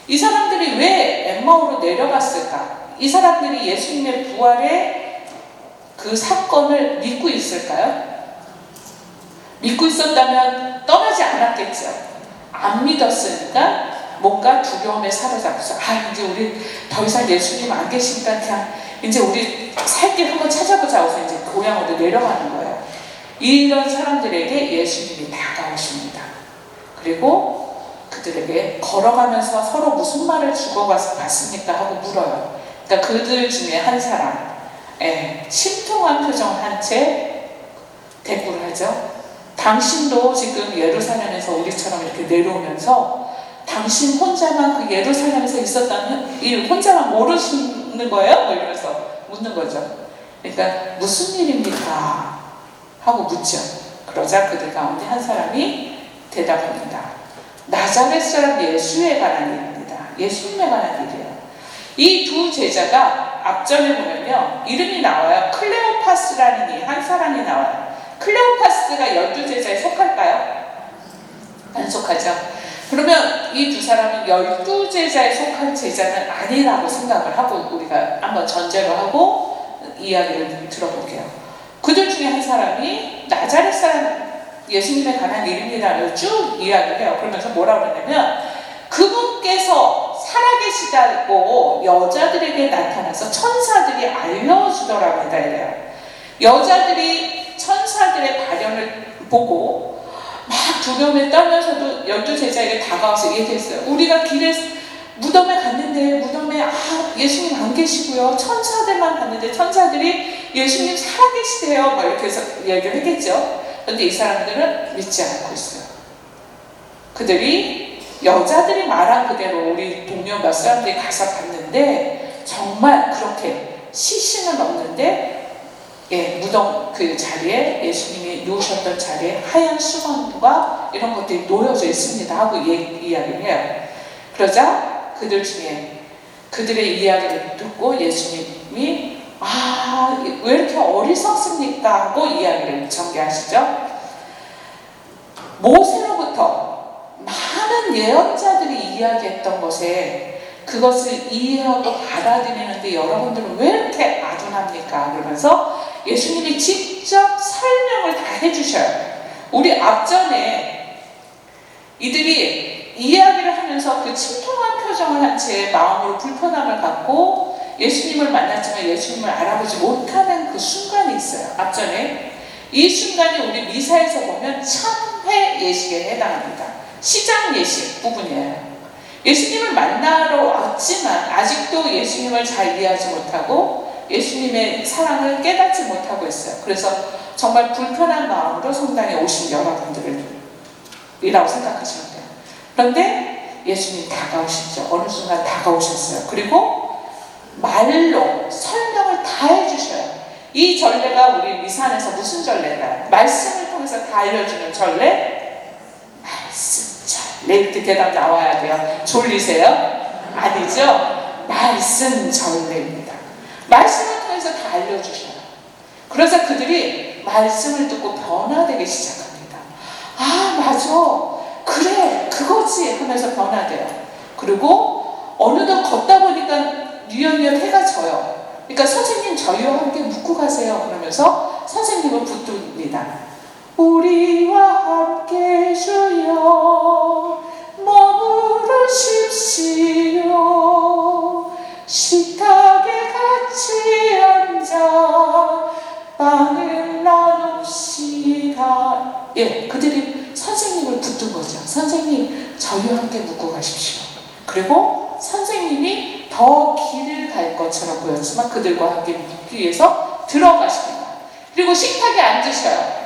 이 사람들이 왜 엠마오로 내려갔을까? 이 사람들이 예수님의 부활의 그 사건을 믿고 있을까요? 믿고 있었다면 떠나지 않았겠죠. 안 믿었으니까 뭔가 두려움에 사로잡혀서 이제 우리 더 이상 예수님 안 계시니까 그냥 이제 우리 살 길 한번 찾아보자 해서 이제 고향으로 내려가는 거예요. 이런 사람들에게 예수님이 다가오십니다. 그리고 그들에게 걸어가면서 서로 무슨 말을 주고받습니까 하고 물어요. 그러니까 그들 중에 한 사람 심통한 표정을 한 채 대꾸를 하죠. 당신도 지금 예루살렘에서 우리처럼 이렇게 내려오면서 당신 혼자만 그 예루살렘에서 있었다는 일 혼자만 모르시는 거예요? 뭐 이러면서 묻는 거죠. 그러니까 무슨 일입니까? 하고 묻죠. 그러자 그들 가운데 한 사람이 대답합니다. 나자렛 사람 예수에 관한 일입니다. 예수님에 관한 일이에요. 이 두 제자가 앞전에 보면요. 이름이 나와요. 클레오파스라는 이 한 사람이 나와요. 클레오파스가 12제자에 속할까요? 안 속하죠. 그러면 이 두 사람은 12제자에 속한 제자는 아니라고 생각을 하고 우리가 한번 전제를 하고 이야기를 들어볼게요. 그들 중에 한 사람이 나자렛 사람 예수님에 관한 일입니다를 쭉 이야기를 해요. 그러면서 뭐라고 그러냐면 그분께서 살아계시다고 여자들에게 나타나서 천사들이 알려주더랍니다. 이래요. 여자들이 천사들의 발현을 보고 막 두려움에 떨면서도 12제자에게 다가와서 얘기했어요. 우리가 길에 무덤에 갔는데 무덤에 예수님 안 계시고요. 천사들만 봤는데 천사들이 예수님 살아계시대요. 막 이렇게 해서 얘기를 했겠죠. 그런데 이 사람들은 믿지 않고 있어요. 그들이 여자들이 말한 그대로 우리 동료 몇 사람들이 가서 봤는데 정말 그렇게 시신은 없는데 무덤 그 자리에 예수님이 누우셨던 자리에 하얀 수건과 이런 것들이 놓여져 있습니다 하고 이야기를 해요. 그러자 그들 중에 그들의 이야기를 듣고 예수님이 왜 이렇게 어리석습니까 하고 이야기를 전개하시죠. 모세로부터 많은 예언자들이 이야기했던 것에 그것을 이해하고 받아들이는데 여러분들은 왜 이렇게 아둔합니까? 그러면서 예수님이 직접 설명을 다 해주셔요. 우리 앞전에 이들이 이야기를 하면서 그 침통한 표정을 한 채 마음으로 불편함을 갖고 예수님을 만났지만 예수님을 알아보지 못하는 그 순간이 있어요. 앞전에 이 순간이 우리 미사에서 보면 참회 예식에 해당합니다. 시작 예식 부분이에요. 예수님을 만나러 왔지만 아직도 예수님을 잘 이해하지 못하고 예수님의 사랑을 깨닫지 못하고 있어요. 그래서 정말 불편한 마음으로 성당에 오신 여러분들이라고 생각하시면 돼요. 그런데 예수님 다가오시죠. 어느 순간 다가오셨어요. 그리고 말로 설명을 다 해주셔요. 이 전례가 우리 미사 안에서 무슨 전례인가요? 말씀을 통해서 다 알려주는 전례? 말씀 전례. 이렇게 대답 나와야 돼요. 졸리세요? 아니죠? 말씀 전례입니다. 말씀을 통해서 다 알려주셔요. 그래서 그들이 말씀을 듣고 변화되기 시작합니다. 아, 맞아. 그래, 그거지 하면서 변화돼요. 그리고 어느덧 걷다 보니까 뉘엿뉘엿 해가 져요. 그러니까 선생님 저희와 함께 묵고 가세요. 그러면서 선생님을 붙듭니다. 우리와 함께 주여 머무르십시오. 식탁에 같이 앉아 빵을 나눕시다. 예, 그들이 선생님을 붙든 거죠. 선생님 저희와 함께 묵고 가십시오. 그리고 선생님이 더 길을 갈 것처럼 보였지만 그들과 함께 묵기 위해서 들어가십니다. 그리고 식탁에 앉으셔요.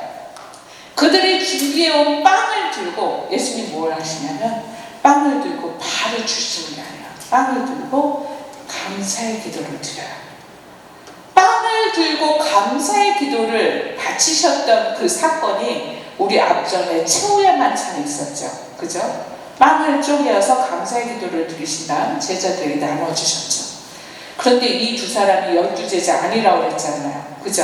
그들이 준비해온 빵을 들고 예수님이 뭘 하시냐면 빵을 들고 바로 주시는 게 아니라 빵을 들고 감사의 기도를 드려요. 빵을 들고 감사의 기도를 바치셨던 그 사건이 우리 앞전에 최후의 만찬에 있었죠. 그죠? 빵을 쪼개어서 감사의 기도를 드리신 다음 제자들에게 나눠주셨죠. 그런데 이 두 사람이 12제자 아니라고 그랬잖아요. 그죠?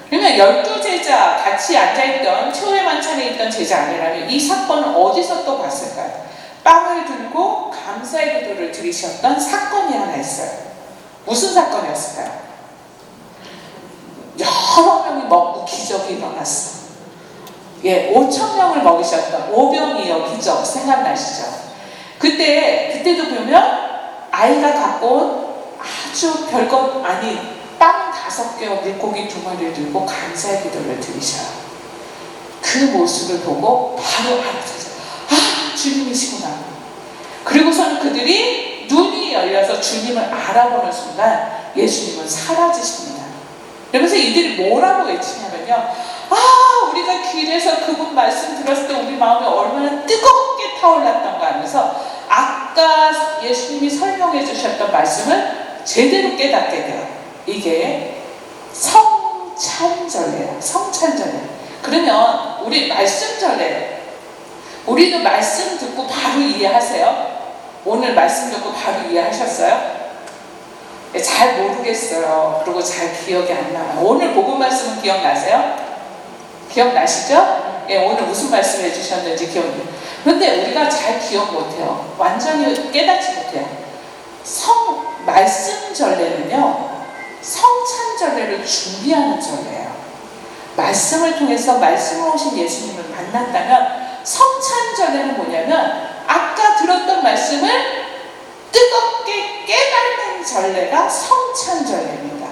그러면 12제자 같이 앉아있던 최후의 만찬에 있던 제자 아니라면 이 사건은 어디서 또 봤을까요? 빵을 들고 감사의 기도를 드리셨던 사건이 하나 있어요. 무슨 사건이었을까요? 여러 명이 먹고 기적이 일어났어. 예, 5,000명을 먹이셨던 오병이어 기적 생각나시죠? 그때도 보면 아이가 갖고 온 아주 별것 아닌 빵 5개와 물고기 2마리를 들고 감사의 기도를 드리셔요. 그 모습을 보고 바로 알아차죠. 아, 주님이시구나. 그리고서는 그들이 눈이 열려서 주님을 알아보는 순간 예수님은 사라지십니다. 그러면서 이들이 뭐라고 외치냐면요. 아, 우리가 길에서 그분 말씀 들었을 때 우리 마음이 얼마나 뜨겁게 타올랐던가 하면서 아까 예수님이 설명해 주셨던 말씀을 제대로 깨닫게 돼요. 이게 성찬절례예요. 성찬절례. 그러면 우리 말씀절례, 우리도 말씀 듣고 바로 이해하세요? 오늘 말씀 듣고 바로 이해하셨어요? 잘 모르겠어요. 그리고 잘 기억이 안 나요. 오늘 복음 말씀은 기억나세요? 기억나시죠? 예, 오늘 무슨 말씀 해주셨는지 기억나요. 그런데 우리가 잘 기억 못해요. 완전히 깨닫지 못해요. 말씀 절례는요, 성찬절례를 준비하는 절례예요. 말씀을 통해서 말씀을 오신 예수님을 만났다면 성찬절례는 뭐냐면 아까 들었던 말씀을 뜨겁게 깨닫는 절례가 성찬절례입니다.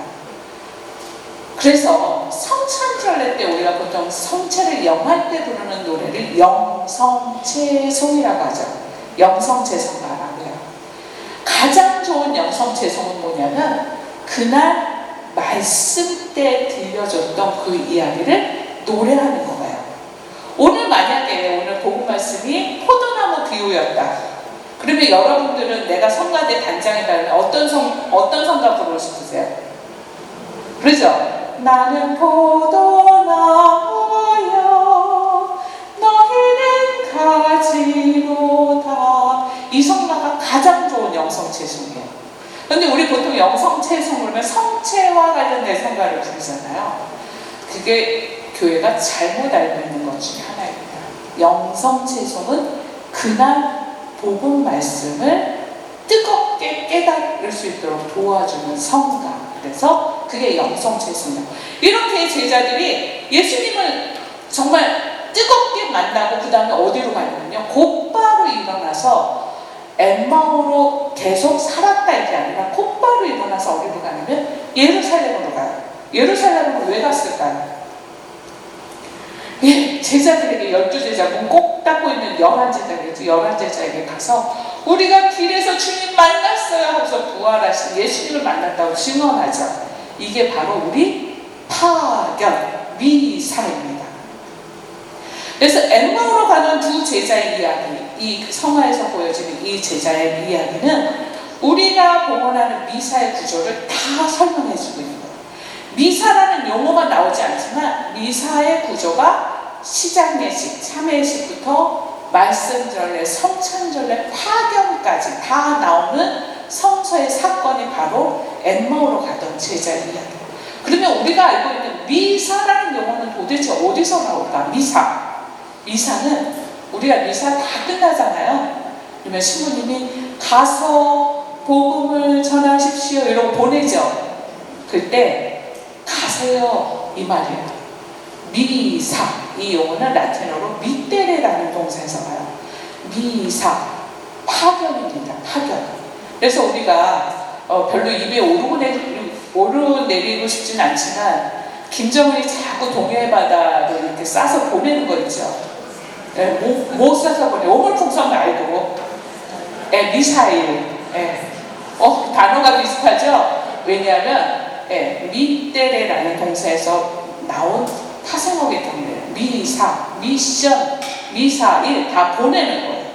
그래서 성찬절례 때 우리가 보통 성체를 영할 때 부르는 노래를 영성체송이라고 하죠. 영성체송가라고 해요. 가장 좋은 영성체송은 뭐냐면 그날 말씀 때 들려줬던 그 이야기를 노래하는 거예요. 오늘 만약에 오늘 복음 말씀이 포도나무 비유였다. 그러면 여러분들은 내가 성가대 단장이라면 어떤 성가 부르고 싶으세요? 그렇죠? 나는 포도나무여 너희는 가지로다. 이 성가가 가장 좋은 영성체송이에요. 그런데 우리 보통 영성체송 부르면 성체와 관련된 성가를 부르잖아요. 그게 교회가 잘못 알고 있는 것 중에 하나입니다. 영성체송은 그날 복음 말씀을 뜨겁게 깨달을 수 있도록 도와주는 성가. 그래서 그게 영성체송이에요. 이렇게 제자들이 예수님을 정말 뜨겁게 만나고 그 다음에 어디로 가냐면요, 곧바로 일어나서 엠마오로 계속 살았다 이게 아니라 곧바로 일어나서 어디로 가냐면 예루살렘으로 가요. 예루살렘으로 왜 갔을까요? 제자들에게 12제자 문 꼭 닫고 있는 11제자에게 11제자에게 가서 우리가 길에서 주님 만났어요 하면서 부활하신 예수님을 만났다고 증언하죠. 이게 바로 우리 파견 미사입니다. 그래서 엠마오로 가는 두 제자의 이야기, 이 성화에서 보여지는 이 제자의 이야기는 우리가 봉헌하는 미사의 구조를 다 설명해 주고 있는 거예요. 미사라는 용어가 나오지 않지만 미사의 구조가 시장예식, 참회식부터 말씀전례, 성찬전례, 파견까지 다 나오는 성서의 사건이 바로 엠마오로 가던 제자의 이야기. 그러면 우리가 알고 있는 미사라는 용어는 도대체 어디서 나올까? 미사는 우리가 미사 다 끝나잖아요. 그러면 신부님이 가서 복음을 전하십시오 이러고 보내죠. 그때 가세요 이 말이에요. 미사, 이 용어는 라틴어로 미테레라는 동사에서 와요. 미사, 파견입니다. 파견. 그래서 우리가 별로 입에 오르내리고 싶진 않지만 김정은이 자꾸 동해 바다를 이렇게 싸서 보내는 거 있죠. 못 싸서 보내. 오물풍선 말고 미사일. 단어가 비슷하죠. 왜냐하면 미테레라는 동사에서 나온 파생어기 때문에 미사, 미션, 미사일 다 보내는 거예요.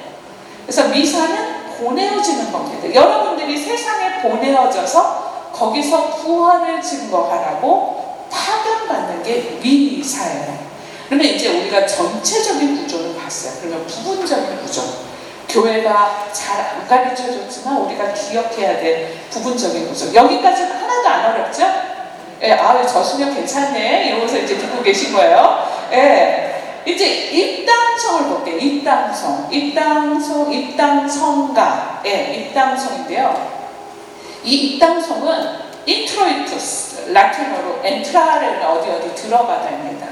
그래서 미사는 보내어지는 겁니다. 여러분들이 세상에 보내어져서 거기서 구원을 증거하라고 파견받는 게 미사예요. 그러면 이제 우리가 전체적인 구조를 봤어요. 그러면 부분적인 구조. 교회가 잘 안 가르쳐줬지만 우리가 기억해야 될 부분적인 구조. 여기까지는 하나도 안 어렵죠? 저수면 괜찮네 이러면서 이제 듣고 계신 거예요. 이제 입당성을 볼게요. 입당성가. 입당성인데요. 이 입당성은 인트로이투스, 라틴어로 엔트라를 어디 들어가다입니다.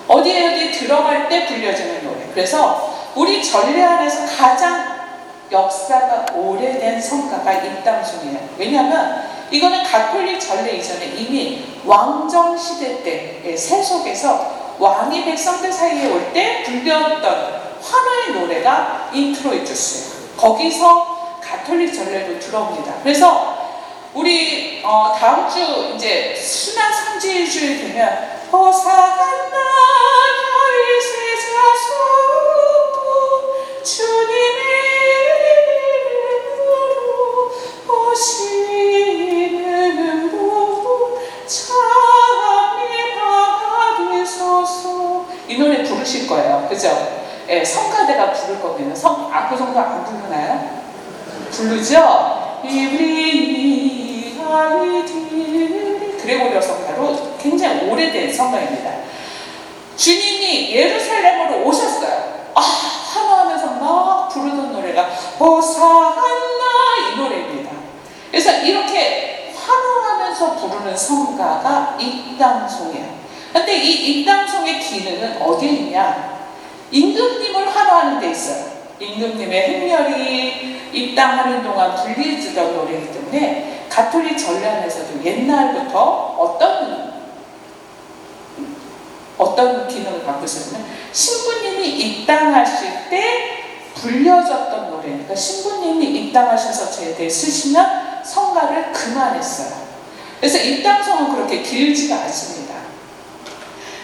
어디 들어갈 때 불려지는 노래. 그래서 우리 전례 안에서 가장 역사가 오래된 성가가 입당성이에요. 왜냐하면 이거는 가톨릭 전례 이전에 이미 왕정 시대 때 세속에서 왕이 백성들 사이에 올 때 불렸던 환호의 노래가 인트로이투스예요. 거기서 가톨릭 전례도 들어옵니다. 그래서 우리 다음 주 이제 순환 상지주일 되면 호산나 다윗의 자손 주님의 이름으로 오시는 분 찬미 받으소서 이 노래 부르실 거예요. 그죠? 성가대가 부를 겁니다. 악보 정도 안 부르나요? 부르죠? 그레고리오 성가로 굉장히 오래된 성가입니다. 주님이 예루살렘으로 오셨어요. 환호하면서 막 부르던 노래가 호산나 이 노래입니다. 그래서 이렇게 환호하면서 부르는 성가가 입당송이에요. 근데 이 입당송의 기능은 어디에 있냐? 임금님을 환호하는 데 있어요. 임금님의 행렬이 입당하는 동안 불리해주던 노래이기 때문에 가톨릭 전례 안에서도 옛날부터 어떤 기능을 갖고 있었냐면 신부님이 입당하실 때 불려졌던 노래. 그러니까 신부님이 입당하셔서 제대 쓰시면 성가를 그만했어요. 그래서 입당성은 그렇게 길지가 않습니다.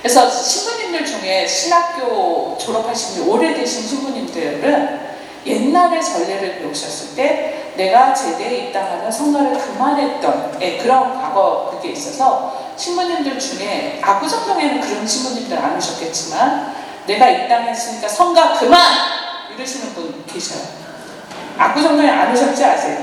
그래서 신부님들 중에 신학교 졸업하신 지 오래되신 신부님들은 옛날에 전례를 배우셨을 때 내가 제대에 입당하는 성가를 그만했던 그런 과거 그게 있어서 신부님들 중에 압구정동에는 그런 신부님들 안 오셨겠지만 내가 입당했으니까 성가 그만! 이러시는 분 계셔요. 압구정동에 안 오셨지 아직?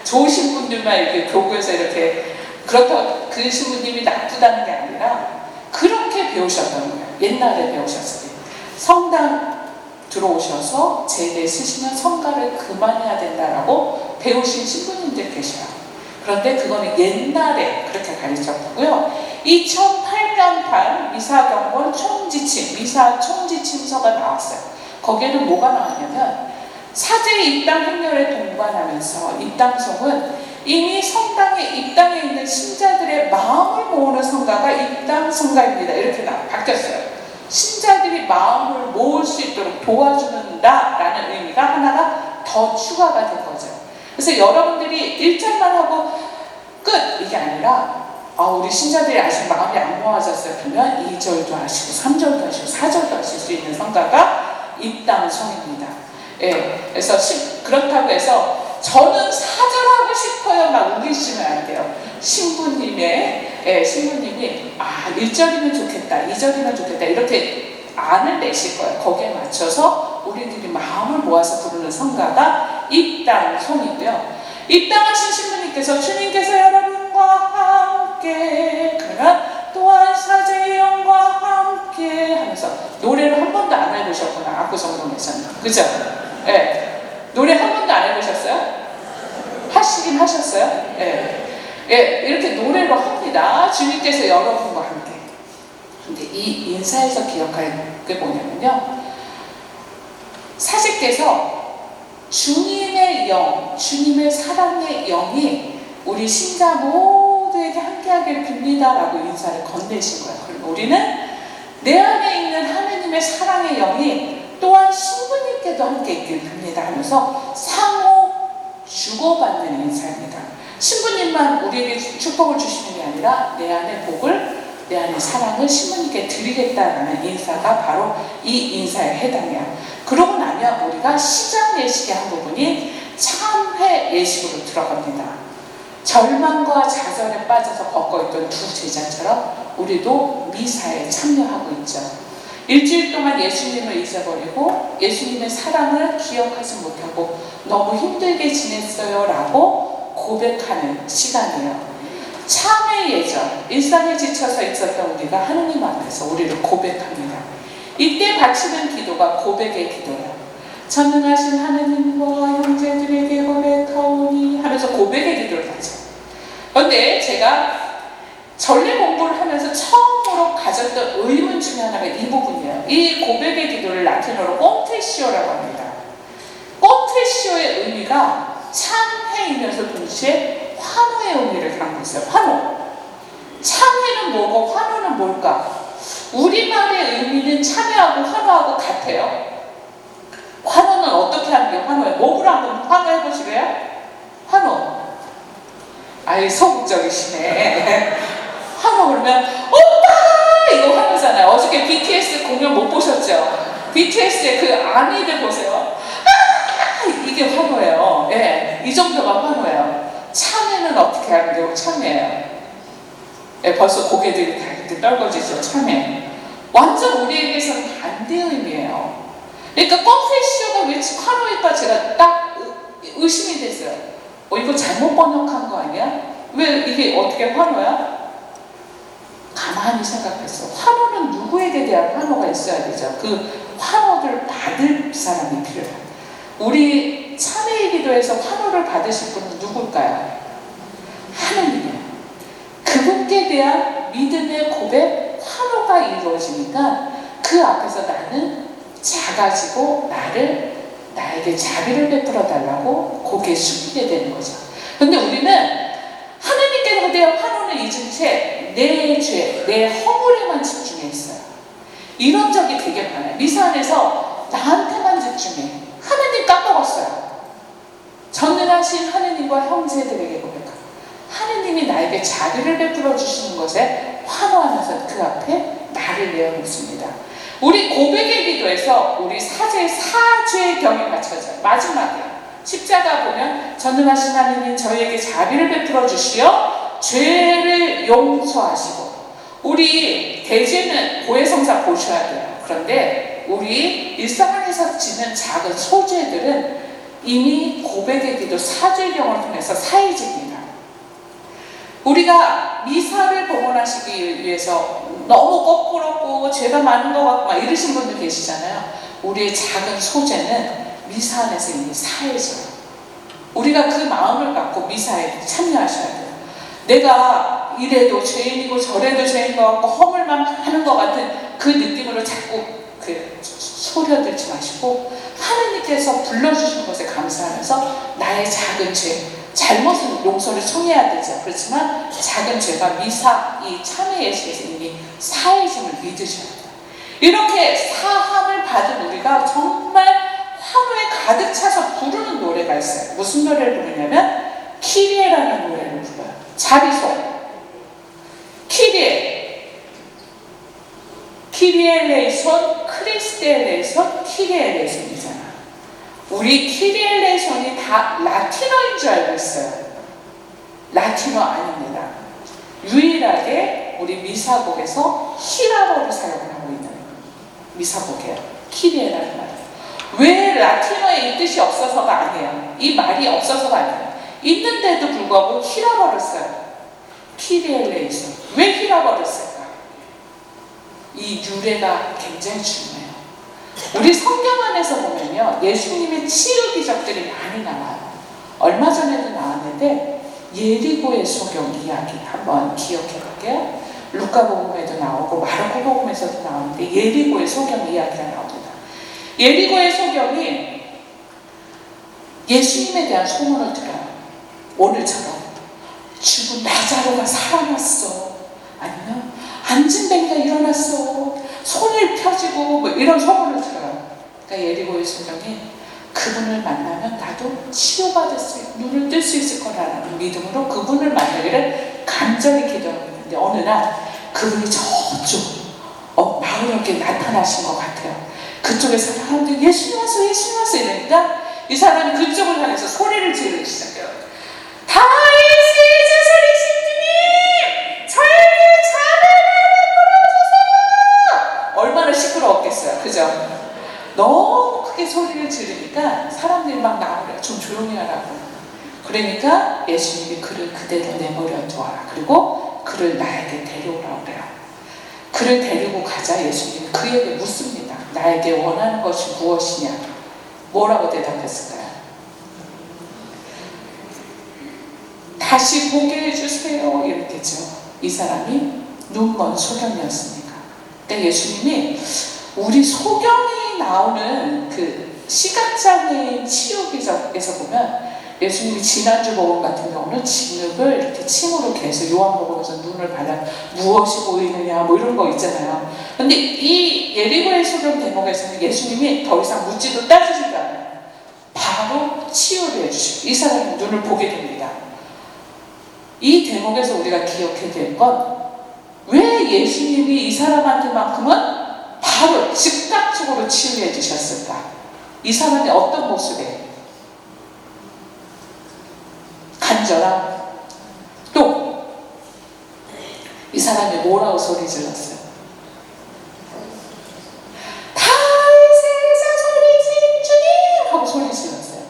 좋으신 분들만 이렇게 교구에서 이렇게 그렇다고 그 신부님이 나쁘다는 게 아니라 그렇게 배우셨던 거예요. 옛날에 배우셨을 때 성당 들어오셔서 제대 쓰시면 성가를 그만해야 된다라고 배우신 신부님들 계셔요. 그런데 그거는 옛날에 그렇게 가르쳤고요. 2008년판 미사경본 총지침, 미사 총지침서가 나왔어요. 거기에는 뭐가 나왔냐면 사제 입당 행렬에 동반하면서 입당성은 이미 성당에 입당해 있는 신자들의 마음을 모으는 성가가 입당 성가입니다. 이렇게 바뀌었어요. 신자들이 마음을 모을 수 있도록 도와준다라는 의미가 하나가 더 추가가 된 거죠. 그래서 여러분들이 1절만 하고 끝! 이게 아니라 우리 신자들이 아직 마음이 안 모아졌어요. 그러면 2절도 하시고 3절도 하시고 4절도 하실 수 있는 성가가 입당성입니다. 예, 그래서 그렇다고 해서 저는 4절 하고 싶어요 막 우기시면 안 돼요. 신부님이 1절이면 좋겠다, 2절이면 좋겠다 이렇게 안을 내실 거예요. 거기에 맞춰서 우리들이 마음을 모아서 부르는 성가가 입당성이고요. 입당하신 신부님께서 주님께서 여러분과 함께 그러면 또한 사제의 영과 함께 하면서 노래를 한 번도 안 해보셨구나. 악구성동에서는 그죠? 예. 노래 한 번도 안 해보셨어요? 하시긴 하셨어요? 예. 예, 이렇게 노래로 합니다. 주님께서 여러분과 함께. 근데 이 인사에서 기억할 게 뭐냐면요. 사제께서 주님의 영, 주님의 사랑의 영이 우리 신자 모두에게 함께하기를 빕니다라고 인사를 건네신 거예요. 그럼 우리는 내 안에 있는 하느님의 사랑의 영이 또한 신부님께도 함께 있기를 빕니다 하면서 상호 주고받는 인사입니다. 신부님만 우리에게 축복을 주시는 게 아니라 내 안에 복을, 내 안에 사랑을 신부님께 드리겠다라는 인사가 바로 이 인사에 해당해요. 그러고 나면 우리가 시작 예식의 한 부분이 참회 예식으로 들어갑니다. 절망과 좌절에 빠져서 걷고있던 두 제자처럼 우리도 미사에 참여하고 있죠. 일주일 동안 예수님을 잊어버리고 예수님의 사랑을 기억하지 못하고 너무 힘들게 지냈어요 라고 고백하는 시간이에요. 참회 예전, 일상에 지쳐서 있었던 우리가 하느님 앞에서 우리를 고백합니다. 이때 바치는 기도가 고백의 기도예요. 전능하신 하느님과 형제들에게 고백하오니 하면서 고백의 기도를 하죠. 그런데 제가 전례 공부를 하면서 처음으로 가졌던 의문 중에 하나가 이 부분이에요. 이 고백의 기도를 라틴어로 콘테시오라고 합니다. 콘테시오의 의미가 참회이면서 동시에 환호의 의미를 담고 있어요. 환호. 참회는 뭐고 환호는 뭘까? 우리말의 의미는 참회하고 환호하고 같아요. 환호는 어떻게 하는 게 환호예요? 몸으로 한번 환호해 보시래요? 환호. 아이 소극적이시네. 환호 그러면 오빠 이거 환호잖아요. 어저께 BTS 공연 못 보셨죠? BTS의 그 아미들 보세요. 이게 환호예요. 예, 이 정도가 환호예요. 참회는 어떻게 하는 게 참회예요? 예, 벌써 고개들이 다 이렇게 떨궈지죠. 참회. 완전 우리에게서는 반대의 의미예요. 그러니까 콘페시오가 왜 환호일까 제가 딱 의심이 됐어요. 이거 잘못 번역한 거 아니야? 왜 이게 어떻게 환호야? 가만히 생각했어. 환호는 누구에게 대한 환호가 있어야 되죠. 그 환호를 받을 사람이 필요해요. 우리 참회의 기도에서 환호를 받으실 분은 누굴까요? 하느님이에요. 그분께 대한 믿음의 고백, 환호가 이루어지니까 그 앞에서 나는 작아지고 나에게 자비를 베풀어 달라고 고개 숙이게 되는 거죠. 그런데 우리는 하느님께 대한 환호는 잊은 채 내 죄, 내 허물에만 집중해 있어요. 이런 적이 되게 많아요. 미사 안에서 나한테만 집중해. 하느님 까먹었어요. 전능하신 하느님과 형제들에게 고백하고 하느님이 나에게 자비를 베풀어 주시는 것에 환호하면서 그 앞에 나를 내어놓습니다. 우리 고백의 기도에서 우리 사죄의 경이 맞춰져요. 마지막에 십자가 보면 전능하신 하느님 저희에게 자비를 베풀어 주시어 죄를 용서하시고 우리 대죄는 고해성사 보셔야 돼요. 그런데 우리 일상 안에서 지는 작은 소죄들은 이미 고백의 기도 사죄경을 통해서 사해집니다. 우리가 미사를 봉헌하시기 위해서 너무 거꾸럽고 죄가 많은 것 같고 막 이러신 분들 계시잖아요. 우리의 작은 소죄는 미사 안에서 이미 사해져요. 우리가 그 마음을 갖고 미사에 참여하셔야 돼요. 내가 이래도 죄인이고 저래도 죄인 것 같고 허물만 하는 것 같은 그 느낌으로 자꾸 소려들지 마시고 하느님께서 불러주신 것에 감사하면서 나의 작은 죄, 잘못은 용서를 청해야 되죠. 그렇지만 작은 죄가 미사, 이 참회 예수님이 사해심을 믿으셔야 돼요. 이렇게 사함을 받은 우리가 정말 환호에 가득 차서 부르는 노래가 있어요. 무슨 노래를 부르냐면 키리에라는 노래를 불러요. 자비소. 키리엘레이손, 크리스텔레이손, 키리엘레이손이잖아. 우리 키리엘레이손이 다 라틴어인 줄 알고 있어요. 라틴어 아닙니다. 유일하게 우리 미사곡에서 히라버를 사용을 하고 있는 미사곡이에요. 키리에라는 말. 왜 라틴어에 이 뜻이 없어서가 아니에요. 이 말이 없어서가 아니에요. 있는데도 불구하고 히라버를 써요. 키리엘레이손. 왜 히라버를 쓸까? 이 유래가 굉장히 중요해요. 우리 성경 안에서 보면요, 예수님의 치유 기적들이 많이 나와요. 얼마 전에도 나왔는데 예리고의 소경 이야기 한번 기억해 볼게요. 루카복음에도 나오고 마르코복음에서도 나오는데 예리고의 소경 이야기가 나옵니다. 예리고의 소경이 예수님에 대한 소문을 들어요. 오늘처럼 죽은 나자로가 살아났어. 아니면 앉은 뱅이가 일어났어. 손을 펴지고 뭐 이런 소문을 들어요. 그러니까 예리고의 소경이 그분을 만나면 나도 치유받을 수, 눈을 뜰 수 있을 거라는 믿음으로 그분을 만나기를 간절히 기도했는데 어느 날 그분이 저쪽 마을역에 나타나신 것 같아요. 그쪽에서 사람들이 예수님 왔어, 예수님 왔어 이러니까 이 사람이 그쪽을 향해서 소리를 지르기 시작해요. 다윗의 자손이신 주님, 저에게 자비를 베풀어 주세요. 얼마나 시끄러웠겠어요, 그죠? 너무 크게 소리를 지르니까 사람들이 막 나오래요. 좀 조용히 하라고. 그러니까 예수님이 그를 그대로 내버려 두어라. 그리고 그를 나에게 데려오라고 그래요. 그를 데리고 가자 예수님이 그에게 묻습니다. 나에게 원하는 것이 무엇이냐? 뭐라고 대답했을까요? 다시 보게 해주세요. 이랬겠죠. 이 사람이 눈먼 소경이었으니까. 그러니까 예수님이 우리 소경이 나오는 그 시각장애인 치유 기적에서 보면 예수님이 지난주 복음 같은 경우는 진흙을 이렇게 침으로 계속 요한복음에서 눈을 발라 무엇이 보이느냐 뭐 이런 거 있잖아요. 근데 이 예리고의 소경 대목에서는 예수님이 더 이상 묻지도 따지지도 않아요. 바로 치유를 해주시고 이 사람이 눈을 보게 됩니다. 이 대목에서 우리가 기억해야 될 건 왜 예수님이 이 사람한테만큼은 바로 즉각적으로 치유해 주셨을까? 이 사람이 어떤 모습에? 간절함. 또 이 사람이 뭐라고 소리 질렀어요? 다윗의 자손이신 주님! 하고 소리 질렀어요.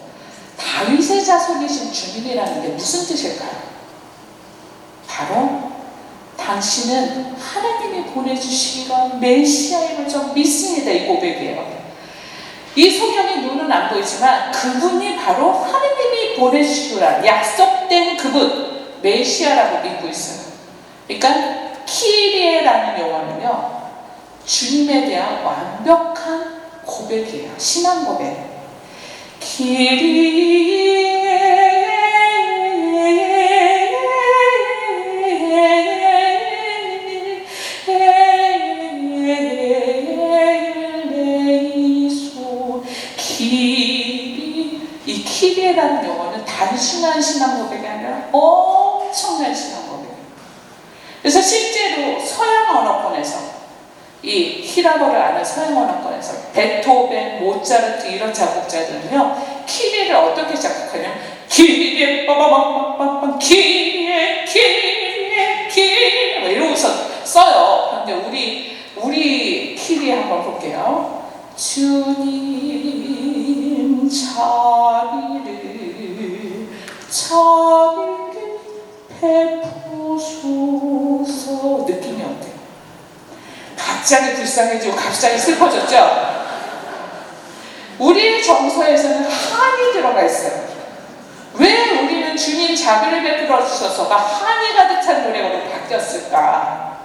다윗의 자손이신 주님이라는 게 무슨 뜻일까요? 바로 당신은 하나님이 보내주시던 메시아임을 좀 믿습니다. 이 고백이에요. 이 소경의 눈은 안 보이지만 그분이 바로 하나님이 보내주시라 약속된 그분 메시아라고 믿고 있어요. 그러니까 키리에라는 용어는요 주님에 대한 완벽한 고백이에요. 신앙 고백. 키리에 이 키리에라는 용어는 단순한 신앙 고백이 아니라 엄청난 신앙 고백이에요. 그래서 실제로 서양 언어권에서 이 히라버를 아는 서양 언어권에서 베토벤, 모차르트 이런 작곡자들은요 키리에를 어떻게 작곡하냐면 키리에 빠바방방방 키리에 키리에 키리에 뭐 이러고서 써요. 그런데 우리 키리에 한번 볼게요. 주님 자비를 베푸소서. 느낌이 어때요? 갑자기 불쌍해지고 갑자기 슬퍼졌죠? 우리의 정서에서는 한이 들어가 있어요. 왜 우리는 주님 자비를 베풀어 주셔서가 한이 가득 찬 노래로 바뀌었을까?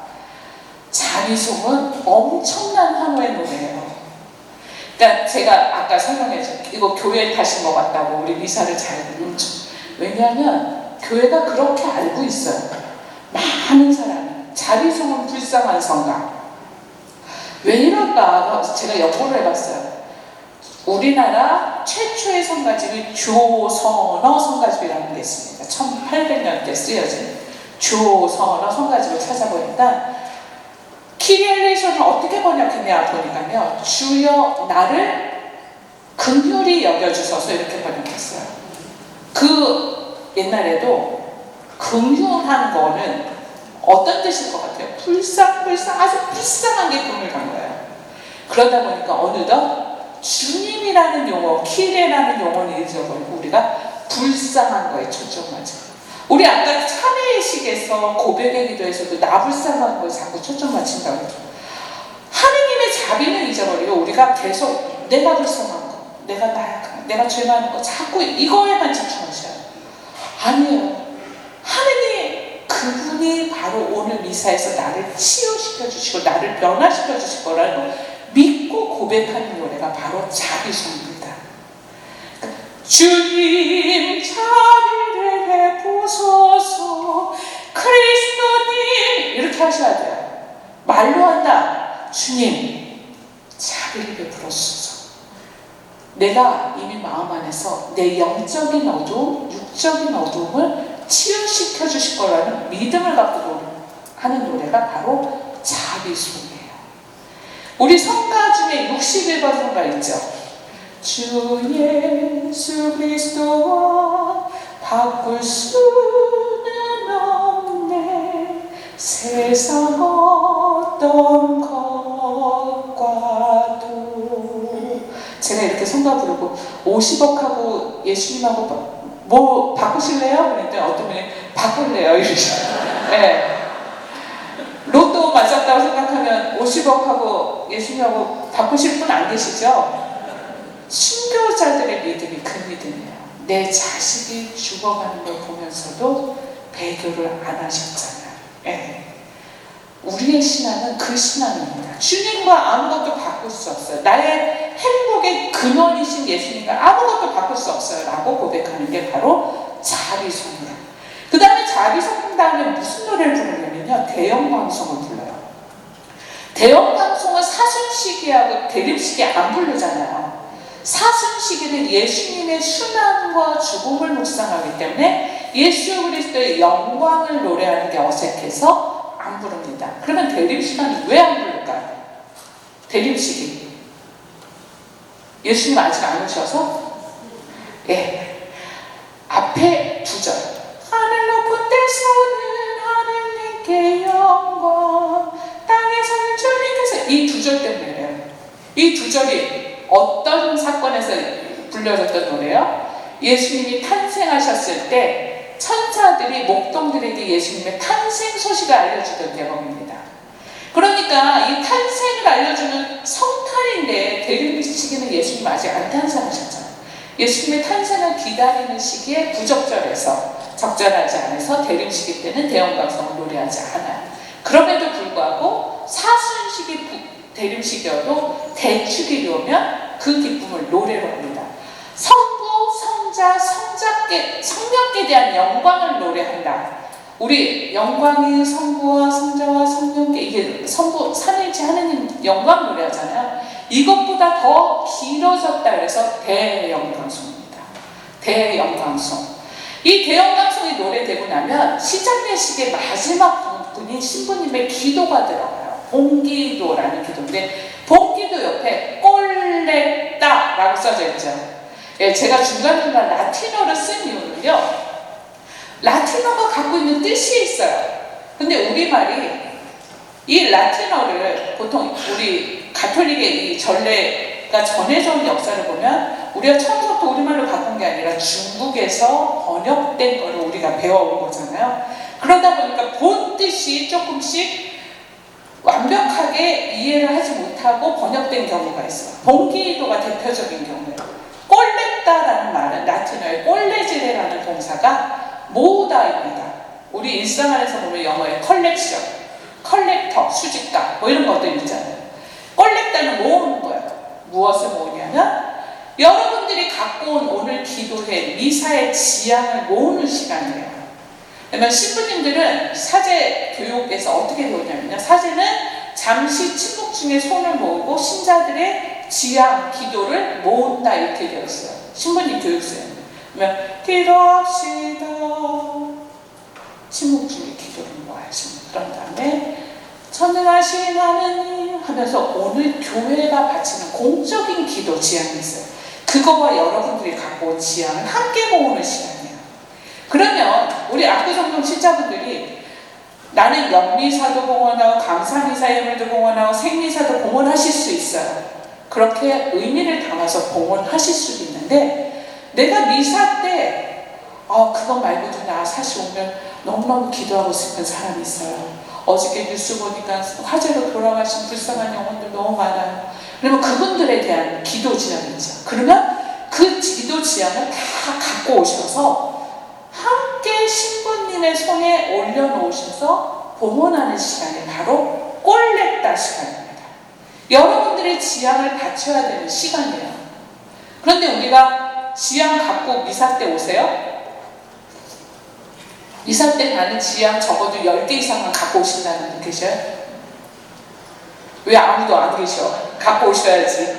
자비송은 엄청난 환호의 노래예요. 그러니까 제가 아까 설명했죠. 이거 교회에 타신 것 같다고 우리 미사를 잘 왜냐하면 교회가 그렇게 알고 있어요. 많은 사람이 자비성은 불쌍한 성가. 왜 이럴까? 제가 연구를 해봤어요. 우리나라 최초의 성가집이 조선어 성가집이라는 게 있습니다. 1800년대 쓰여진 조선어 성가집을 찾아보니까 키리엘레이션을 어떻게 번역했냐 보니까요. 주여 나를 긍휼히 여겨주셔서 이렇게 번역했어요. 그 옛날에도 긍휼한 거는 어떤 뜻일 것 같아요? 아주 불쌍한 게 긍휼한 거예요. 그러다 보니까 어느덧 주님이라는 용어, 키레라는 용어는 잊어버리고 우리가 불쌍한 거에 초점하죠. 우리 아까 참회의식에서 고백의 기도에서도 나 불쌍한 거에 자꾸 초점 맞춘다고 했죠. 하느님의 자비는 잊어버리고 우리가 계속 내가 불쌍한 거, 내가 나약한 거, 내가 죄 많은 거 자꾸 이거에만 집중하셔요. 아니에요. 하느님 그분이 바로 오늘 미사에서 나를 치유시켜 주시고 나를 변화시켜 주실 거라는 거 믿고 고백하는 노래가 바로 자비송입니다. 주님 자비를 베푸소서 그리스도님 이렇게 하셔야 돼요. 말로 한다. 주님 자비를 베풀어주소서. 내가 이미 마음 안에서 내 영적인 어두움, 육적인 어두움을 치유시켜 주실 거라는 믿음을 갖고 하는 노래가 바로 자비송이에요. 우리 성가 중에 61번 성가 있죠. 주 예수 그리스도와 바꿀 수는 없네 세상 어떤 것과도. 제가 이렇게 성가 부르고 50억하고 예수님하고 뭐 바꾸실래요? 그랬는데 어떤 분이 바꿀래요 이러시죠. 네. 로또 맞았다고 생각하면 50억하고 예수님하고 바꾸실 분 안 계시죠? 순교자들의 믿음이 그 믿음이에요. 내 자식이 죽어가는 걸 보면서도 배교를 안 하셨잖아요. 네. 우리의 신앙은 그 신앙입니다. 주님과 아무것도 바꿀 수 없어요. 나의 행복의 근원이신 예수님과 아무것도 바꿀 수 없어요 라고 고백하는 게 바로 자비송이에요. 그 다음에 자비송 다음에 무슨 노래를 부르냐면요, 대형방송을 불러요. 대형방송은 사순시기하고 대립시기 안 부르잖아요. 사순시기는 예수님의 순환과 죽음을 묵상하기 때문에 예수 그리스도의 영광을 노래하는 게 어색해서 안 부릅니다. 그러면 대립시간은 왜 안 부를까요? 대립시기 예수님 아직 안 오셔서? 예. 앞에 2절 하늘 높은 데서는 하느님께 영광 땅에서는 주님께서 이 2절 때문에요. 이 2절이 어떤 사건에서 불려졌던 노래요? 예수님이 탄생하셨을 때 천사들이 목동들에게 예수님의 탄생 소식을 알려주던 대목입니다. 그러니까 이 탄생을 알려주는 성탄인데 대립시기는 예수님 아직 안 탄생하셨잖아요. 예수님의 탄생을 기다리는 시기에 부적절해서 적절하지 않아서 대립시기 때는 대형방송을 노래하지 않아요. 그럼에도 불구하고 사순시기 대립시기여도 대축일이 오면 그 기쁨을 노래로 합니다. 성부, 성자, 성령께 대한 영광을 노래한다. 우리 영광이 성부와 성자와 성령께 이게 성부 삼일체 하느님 영광 노래하잖아요. 이것보다 더 길어졌다 그래서 대영광송입니다. 대영광송. 이 대영광송이 노래되고 나면 시작례식의 마지막 부분이 신부님의 기도가 들어가요. 봉기도라는 기도인데 봉기도 옆에 꼴렉다라고 써져 있죠. 예, 제가 중간중간 라틴어를 쓴 이유는요, 라틴어가 갖고 있는 뜻이 있어요. 근데 우리말이 이 라틴어를 보통 우리 가톨릭의 이 전례가 전해져 온 역사를 보면 우리가 처음부터 우리말로 바꾼 게 아니라 중국에서 번역된 거를 우리가 배워온 거잖아요. 그러다 보니까 본 뜻이 조금씩 완벽하게 이해를 하지 못하고 번역된 경우가 있어요. 봉기도가 대표적인 경우예요. 꼴렉다라는 말은 라틴어의 꼴레지레라는 동사가 모으다입니다. 우리 일상안에서 보면 영어의 컬렉션, 컬렉터, 수집가 뭐 이런 것들 있잖아요. 꼴렉다는 모으는 거예요. 무엇을 모으냐면 여러분들이 갖고 온 오늘 기도회 미사의 지향을 모으는 시간이에요. 그러면 신부님들은 사제 교육에서 어떻게 배우냐면요. 사제는 잠시 침묵 중에 손을 모으고 신자들의 지향, 기도를 모은다 이렇게 되어 있어요. 신부님 교육서에는. 그러면 기도합시다. 침묵 중에 기도를 모아야지. 그런 다음에 전능하신 하느님 하면서 오늘 교회가 바치는 공적인 기도 지향이 있어요. 그거와 여러분들이 갖고 온 지향을 함께 모으는 시간이에요. 그러면 우리 압구정동 신자분들이 나는 연미사도 봉헌하고 감사미사 예물도 봉헌하고 생미사도 봉헌하실 수 있어요. 그렇게 의미를 담아서 봉헌하실 수도 있는데 내가 미사 때 그거 말고도 나 사실 오늘 너무너무 기도하고 싶은 사람이 있어요. 어저께 뉴스 보니까 화재로 돌아가신 불쌍한 영혼들 너무 많아요. 그러면 그분들에 대한 기도 지향이 있죠. 그러면 그 기도 지향을 다 갖고 오셔서 함께 신부님의 손에 올려놓으셔서 봉헌하는 시간이 바로 꼴렉다 시간입니다. 여러분들의 지향을 바쳐야 되는 시간이에요. 그런데 우리가 지향 갖고 미사 때 오세요? 미사 때 나는 지향 적어도 10개 이상은 갖고 오신다는 분 계셔요? 왜 아무도 안 계셔? 갖고 오셔야지.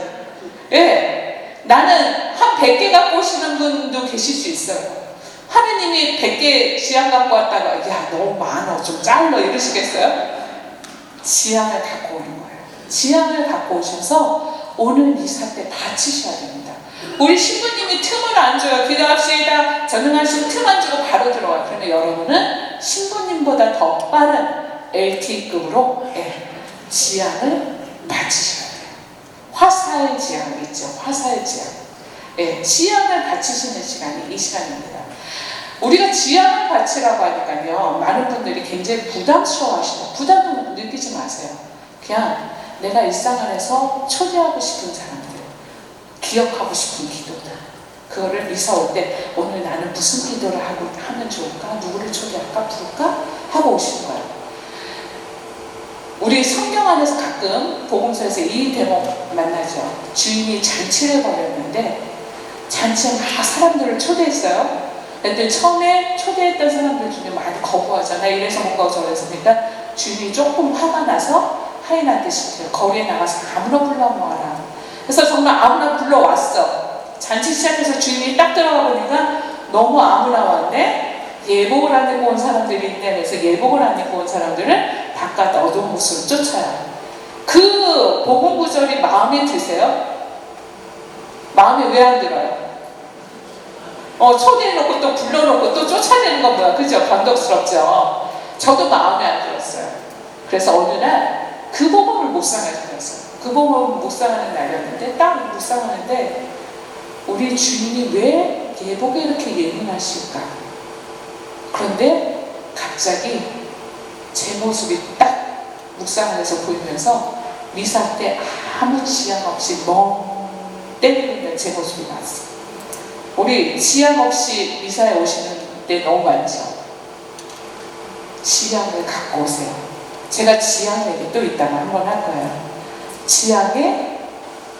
예, 나는 한 100개 갖고 오시는 분도 계실 수 있어요. 하느님이 100개 지향 갖고 왔다가 야 너무 많아 좀 잘라 이러시겠어요? 지향을 갖고 오는 거예요. 지향을 갖고 오셔서 오늘 미사 때 바치셔야 됩니다. 우리 신부님이 틈을 안 줘요. 기도합시다. 전능하신 틈 안 주고 바로 들어와요. 그러면 여러분은 신부님보다 더 빠른 LTE급으로 지향을 바치셔야 돼요. 화사의 지향 있죠. 화사의 지향. 지향을 바치시는 시간이 이 시간입니다. 우리가 지향을 바치라고 하니까요. 많은 분들이 굉장히 부담스러워하시죠. 부담을 느끼지 마세요. 그냥 내가 일상 안에서 초대하고 싶은 사람들, 기억하고 싶은 기도들, 그거를 미사 올 때 오늘 나는 무슨 기도를 하면 좋을까? 누구를 초대할까? 부를까? 하고 오시는 거예요. 우리 성경 안에서 가끔 복음서에서 이 대목 만나죠. 주인이 잔치를 벌였는데 잔치에 막 사람들을 초대했어요. 근데 처음에 초대했던 사람들 중에 많이 거부하잖아. 이래서 못 가고 저래서. 그러니까 주인이 조금 화가 나서 하인한테 시켜요. 거리에 나가서 아무나 불러 모아라. 그래서 정말 아무나 불러왔어. 잔치 시작해서 주인이 딱 들어가 보니까 너무 아무나 왔네. 예복을 안 입고 온 사람들이 있네. 그래서 예복을 안 입고 온 사람들을 바깥 어두운 곳으로 쫓아요. 그 복음 구절이 마음에 드세요? 마음에 왜 안 들어요? 초대해놓고 또 불러놓고 또 쫓아내는 건 뭐야? 그죠? 감동스럽죠? 저도 마음에 안 들었어요. 그래서 어느 날 그 복음을 묵상해서 들었어요. 그 복음을 묵상하는 날이었는데 딱 묵상하는데 우리 주인이 왜 예복에 이렇게 예민하실까? 그런데 갑자기 제 모습이 딱 묵상 안에서 보이면서 미사 때 아무 지향 없이 멍 때리고 있는 제 모습이 나왔어요. 우리 지향 없이 미사에 오시는 때 너무 많죠. 지향을 갖고 오세요. 제가 지향 얘기 또 이따가 한번 할 거예요. 지향에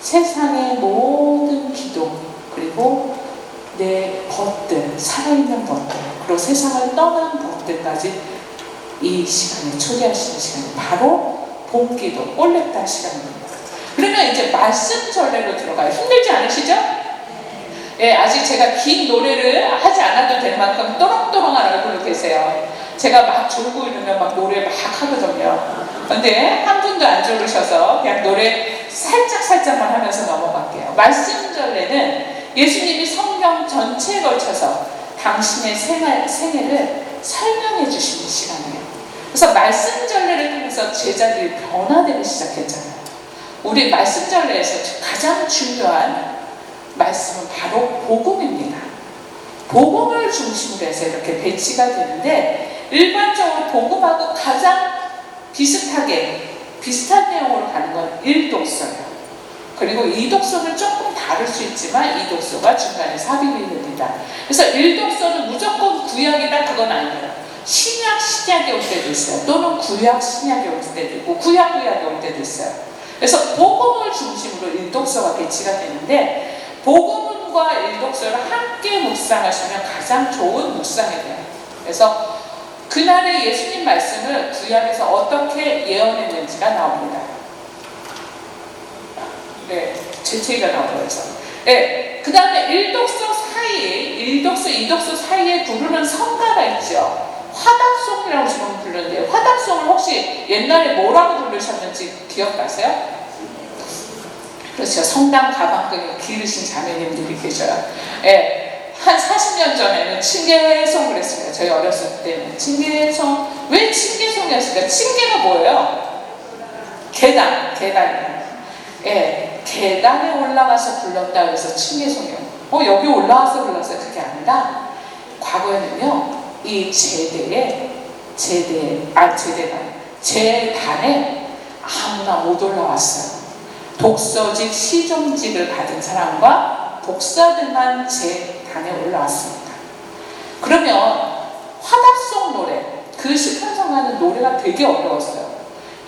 세상의 모든 기도, 그리고 내 벗들, 살아있는 벗들, 그리고 세상을 떠난 벗들까지 이 시간에 초대하시는 시간이 바로 봄기도, 꼴렉다 시간입니다. 그러면 이제 말씀 전례로 들어가요. 힘들지 않으시죠? 아직 제가 긴 노래를 하지 않아도 될 만큼 또롱또롱한 얼굴로 계세요. 제가 막 졸고 이러면 막 노래 막 하거든요. 근데 한 분도 안 졸으셔서 그냥 노래 살짝만 하면서 넘어갈게요. 말씀 전례는 예수님이 성경 전체에 걸쳐서 당신의 생애를 설명해 주시는 시간이에요. 그래서 말씀 전례를 통해서 제자들이 변화되기 시작했잖아요. 우리 말씀 전례에서 가장 중요한 말씀은 바로 복음입니다. 복음을 중심으로 해서 이렇게 배치가 되는데 일반적으로 복음하고 가장 비슷한 내용으로 가는 건 일독서예요. 그리고 이독서는 조금 다를 수 있지만 이독서가 중간에 삽입이 됩니다. 그래서 일독서는 무조건 구약이다 그건 아니에요. 신약이 올 때도 있어요. 또는 구약 신약이 올 때도 있고 구약이 올 때도 있어요. 그래서 복음을 중심으로 일독서가 배치가 되는데 복음은 복음과 일독서를 함께 묵상하시면 가장 좋은 묵상이 돼요. 그래서 그날의 예수님 말씀을 구약에서 어떻게 예언했는지가 나옵니다. 네, 재채기가 나오면서. 네, 그 다음에 일독서 사이에, 일독서, 이독서 사이에 부르는 성가가 있죠. 화답송이라고 지금 부르는데요. 화답송을 혹시 옛날에 뭐라고 부르셨는지 기억나세요? 그렇죠. 성당 가방끈이 기르신 자매님들이 계셔요. 예. 한 40년 전에는 칭계송 그랬습니다. 저희 어렸을 때는. 칭계송. 왜 칭계송이었을까? 칭계가 뭐예요? 계단이에요. 예. 계단에 올라가서 불렀다 그래서 칭계송이에요. 여기 올라와서 불렀어요. 그게 아니라, 과거에는요, 이 제단에 아무나 못 올라왔어요. 독서직, 시정직을 받은 사람과 복사들만 제단에 올라왔습니다. 그러면 화답송 노래, 그 시편성가는 노래가 되게 어려웠어요.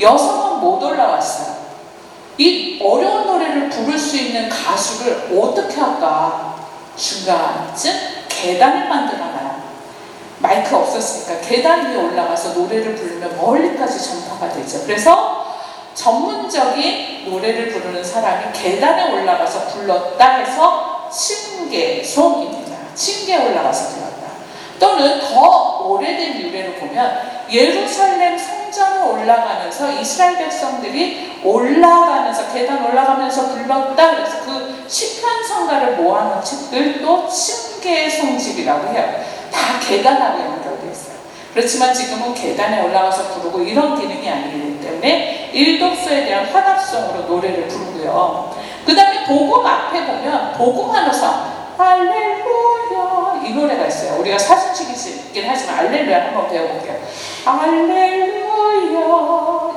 여성은 못 올라왔어요. 이 어려운 노래를 부를 수 있는 가수를 어떻게 할까? 중간쯤 계단을 만들어놔요. 마이크 없었으니까 계단 위에 올라가서 노래를 부르면 멀리까지 전파가 되죠. 그래서 전문적인 노래를 부르는 사람이 계단에 올라가서 불렀다 해서 칭계송입니다. 칭계에 올라가서 불렀다. 또는 더 오래된 유래를 보면 예루살렘 성전에 올라가면서 이스라엘 백성들이 올라가면서 계단 올라가면서 불렀다. 그래서 그 시편성가를 모아놓은 책들도 칭계송집이라고 해요. 다 계단하고 연결되어 있어요. 그렇지만 지금은 계단에 올라가서 부르고 이런 기능이 아니기 때문에 일독서에 대한 화답송으로 노래를 부르고요. 그 다음에 복음 앞에 보면 복음한호성 할렐루야 이 노래가 있어요. 우리가 사순식이긴 하지만 할렐루야 한번 배워볼게요. 할렐루야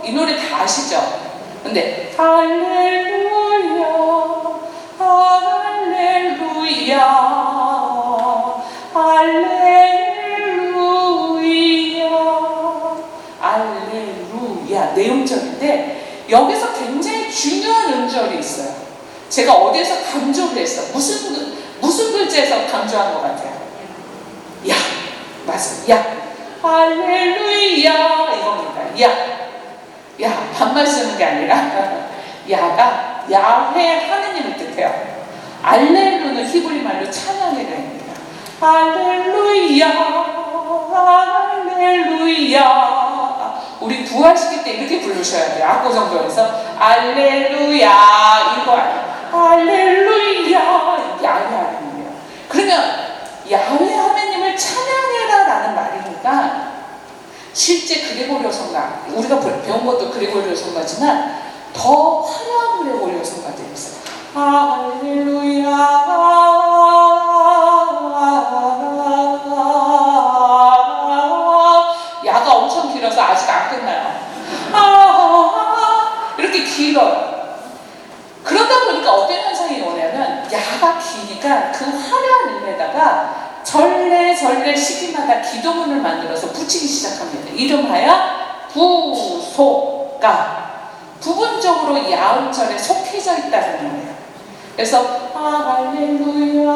이 노래 다 아시죠? 근데 할렐루야 할렐루야 할렐루야 내용적인데 여기서 굉장히 중요한 음절이 있어요. 제가 어디에서 강조를 했어. 무슨 글자에서 강조한 것 같아요? 야, 맞아요. 야, 할렐루야 이겁니다. 야, 반말 쓰는 게 아니라 야가 야훼 하느님을 뜻해요. 알렐루는 히브리 말로 찬양의 가입니다. 할렐루야, 할렐루야. 우리 부활시킬 때 이렇게 부르셔야 돼요. 악보정도에서 알렐루야 이거 아니에요. 할렐루야 야훼 하느님이에요. 그러면 야훼 하느님을 찬양해라 라는 말이니까 실제 그레고리오 성가 우리가 배운 것도 그레고리오 성가지만 더 화려한 그레고리오 성가들이 있어요. 할렐루야 야가 엄청 길어서 아직 안 끝나요. 이렇게 길어요. 그러다 보니까 어떤 현상이 오냐면 야가 기니까 그 화려한 음에다가 전래 시기마다 기도문을 만들어서 붙이기 시작합니다. 이름하여 부속가. 부분적으로 야음절에 속해져 있다는 거예요. 그래서 할렐루야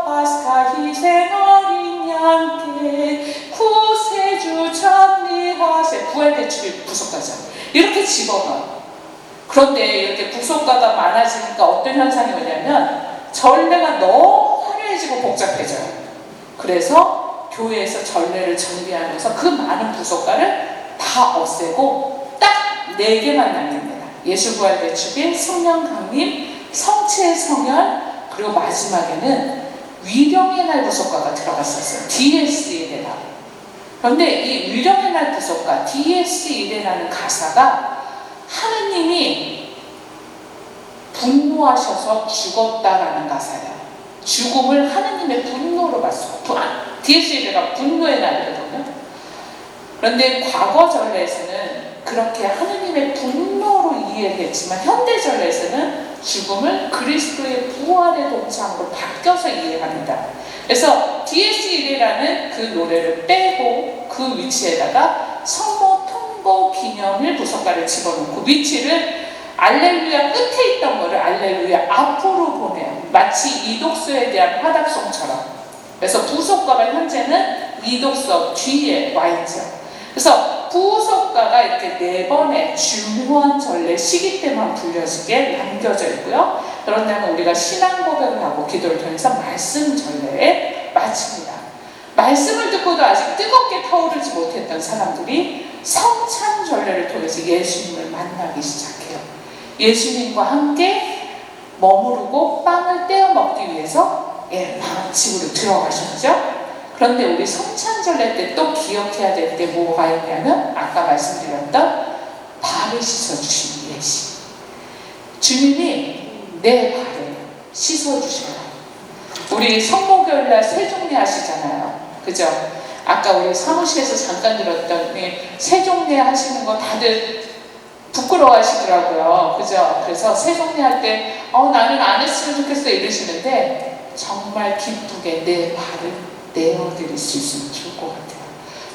파스카 희생 어린 양께 구세주 전리하세 부활대축이 부속가죠. 이렇게 집어넣어요. 그런데 이렇게 부속가가 많아지니까 어떤 현상이 오냐면 전례가 너무 화려해지고 복잡해져요. 그래서 교회에서 전례를 정비하면서 그 많은 부속가를 다 없애고 딱 4개만 남깁니다. 예수부활대축일, 성령강림, 성체의 성열, 그리고 마지막에는 위령의 날 부속가가 들어갔었어요. DS1에라. 그런데 이 위령의 날 부속가 DS1이라는 가사가 하느님이 분노하셔서 죽었다라는 가사예요. 죽음을 하느님의 분노로 봤어요. DS1가 분노의 날이거든요. 그런데 과거 전례에서는 그렇게 하느님의 분노로 이해를 했지만 현대 전례에서는 죽음을 그리스도의 부활의 동창으로 바뀌어서 이해합니다. 그래서 DS1이라는 그 노래를 빼고 그 위치에다가 성모 통보 기념일 부속가를 집어넣고 위치를 알렐루야 끝에 있던 거를 알렐루야 앞으로 보내요. 마치 이독서에 대한 화답송처럼. 그래서 부속가가 현재는 이독서 뒤에 와 있죠. 그래서 부속가가 이렇게 4번의 중요한 전례 시기 때만 불려지게 남겨져 있고요. 그런 다음에 우리가 신앙 고백을 하고 기도를 통해서 말씀 전례에 마칩니다. 말씀을 듣고도 아직 뜨겁게 타오르지 못했던 사람들이 성찬 전례를 통해서 예수님을 만나기 시작해요. 예수님과 함께 머무르고 빵을 떼어 먹기 위해서 집으로 들어가셨죠. 그런데 우리 성찬절례 때 또 기억해야 될 게 뭐가 있냐면 아까 말씀드렸던 발을 씻어주시는 예시. 주님이 내 발을 씻어주셔요. 우리 성모교일날 세종례 하시잖아요. 그죠? 아까 우리 사무실에서 잠깐 들었던 세종례 하시는 거 다들 부끄러워 하시더라고요. 그죠? 그래서 세종례 할 때 나는 안 했으면 좋겠어 이러시는데 정말 기쁘게 내 발을 내어드릴 수 있으면 좋을 것 같아요.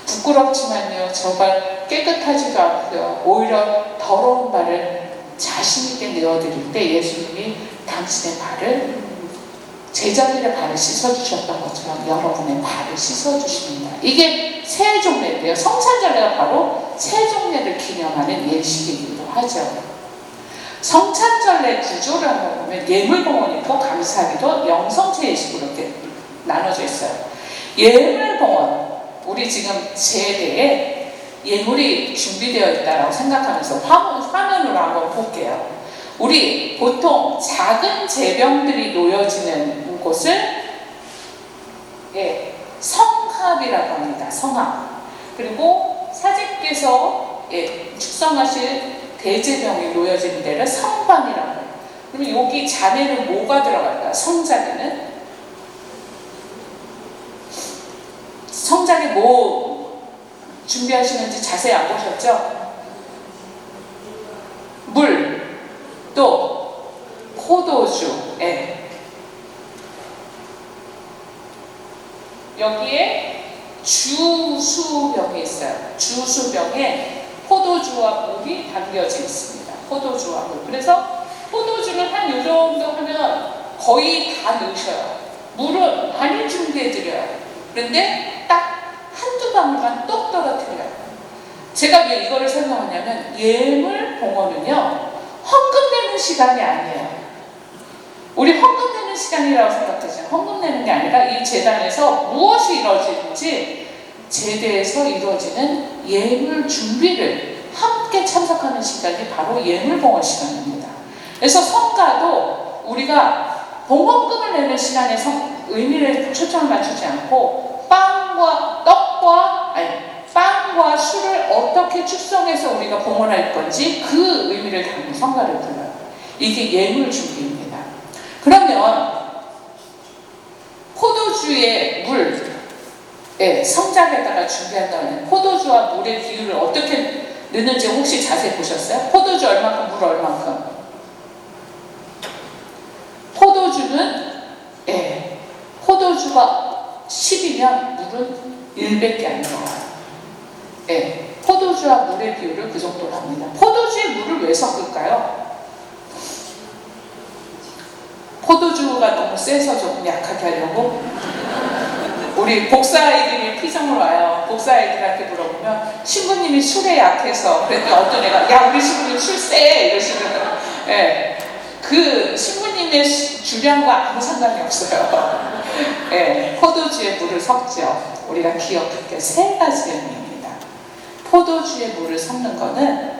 부끄럽지만요, 저 발 깨끗하지도 않고요, 오히려 더러운 발을 자신있게 내어드릴 때 예수님이 당신의 발을, 제자들의 발을 씻어주셨던 것처럼 여러분의 발을 씻어주십니다. 이게 세종례인데요. 성찬절례가 바로 세종례를 기념하는 예식이기도 하죠. 성찬절례 구조를 한번 보면 예물봉헌이 있고 감사기도, 영성체 예식으로 이렇게 나눠져 있어요. 예물봉헌, 우리 지금 제대에 예물이 준비되어 있다고 생각하면서 화면으로 한번 볼게요. 우리 보통 작은 제병들이 놓여지는 곳을 성합이라고 합니다. 성합. 그리고 사제께서 축성하실 대제병이 놓여지는 데를 성반이라고 해요. 그러면 여기 잔에는 뭐가 들어갈까요? 성자에는 성장에 뭐 준비하시는지 자세히 안 보셨죠? 물, 또 포도주, 여기에 주수병이 있어요. 주수병에 포도주와 물이 담겨져 있습니다. 포도주와 물. 그래서 포도주는 한 요 정도 하면 거의 다 넣으셔요. 물은 많이 준비해드려요. 그런데 딱 한두 방울만 똑 떨어뜨려요. 제가 왜 이거를 설명하냐면 예물 봉헌은요, 헌금 내는 시간이 아니에요. 우리 헌금 내는 시간이라고 생각하잖아요. 헌금 내는 게 아니라 이 제단에서 무엇이 이루어지는지 제대에서 이루어지는 예물 준비를 함께 참석하는 시간이 바로 예물 봉헌 시간입니다. 그래서 성가도 우리가 봉헌금을 내는 시간에 의미를 초점을 맞추지 않고 빵과 술을 어떻게 축성해서 우리가 봉헌할 건지 그 의미를 담은 성가를 불러요. 이게 예물 준비입니다. 그러면 포도주의 물, 성장에다가 준비한다면 포도주와 물의 비율을 어떻게 넣는지 혹시 자세히 보셨어요? 포도주 얼만큼, 물 얼만큼? 포도주가 10이면 물은 1밖에 안 들어가요. 포도주와 물의 비율을 그 정도로 합니다. 포도주에 물을 왜 섞을까요? 포도주가 너무 세서 조금 약하게 하려고? 우리 복사아이들이 피정을 와요. 복사아이들한테 물어보면 신부님이 술에 약해서, 그랬더니 어떤 애가 야 우리 신부님 술 세! 이러시거든요. 그 신부님의 주량과 아무 상관이 없어요. 포도주에 물을 섞죠. 우리가 기억할 게 3가지 의미입니다. 포도주에 물을 섞는 것은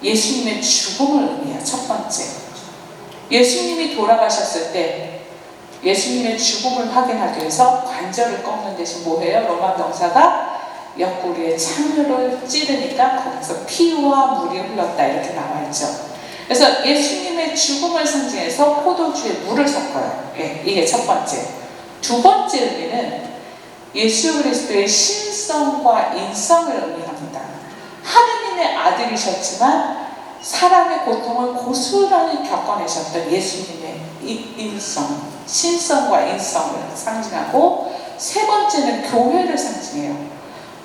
예수님의 죽음을 의미해요. 첫 번째, 예수님이 돌아가셨을 때 예수님의 죽음을 확인하기 위해서 관절을 꺾는 대신 뭐해요? 로마 병사가 옆구리에 창으로 찌르니까 거기서 피와 물이 흘렀다 이렇게 나와있죠. 그래서 예수님의 죽음을 상징해서 포도주에 물을 섞어요. 이게 첫 번째. 두 번째 의미는 예수 그리스도의 신성과 인성을 의미합니다. 하느님의 아들이셨지만 사람의 고통을 고스란히 겪어내셨던 예수님의 인성, 신성과 인성을 상징하고, 세 번째는 교회를 상징해요.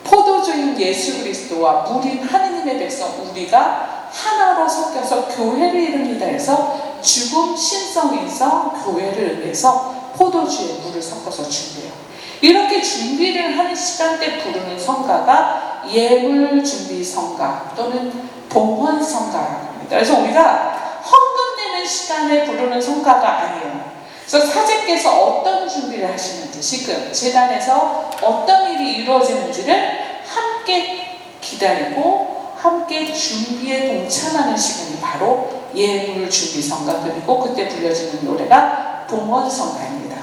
포도주인 예수 그리스도와 물인 하느님의 백성 우리가 하나로 섞여서 교회를 이룹니다 해서 죽음 신성인성 교회를 의미해서 포도주에 물을 섞어서 준비해요. 이렇게 준비를 하는 시간대 부르는 성가가 예물 준비 성가 또는 봉헌 성가라고 합니다. 그래서 우리가 헌금 내는 시간에 부르는 성가가 아니에요. 그래서 사제께서 어떤 준비를 하시는지, 지금 제단에서 어떤 일이 이루어지는지를 함께 기다리고 함께 준비에 동참하는 시간이 바로 예물 준비 성가, 그리고 그때 불려지는 노래가 봉헌 성가입니다.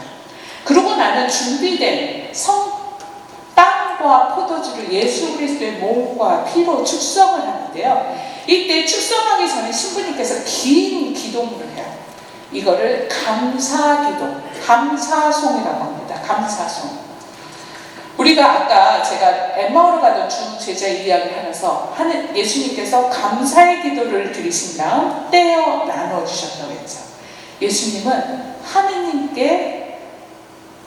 그러고 나는 준비된 땅과 포도주를 예수 그리스도의 몸과 피로 축성을 하는데요. 이때 축성하기 전에 신부님께서 긴 기도문을 해요. 이거를 감사기도, 감사송이라고 합니다. 감사송. 우리가 아까 제가 엠마오로 가던 중 제자 이야기를 하면서 예수님께서 감사의 기도를 드리신 다음 떼어 나눠주셨다고 했죠. 예수님은 하느님께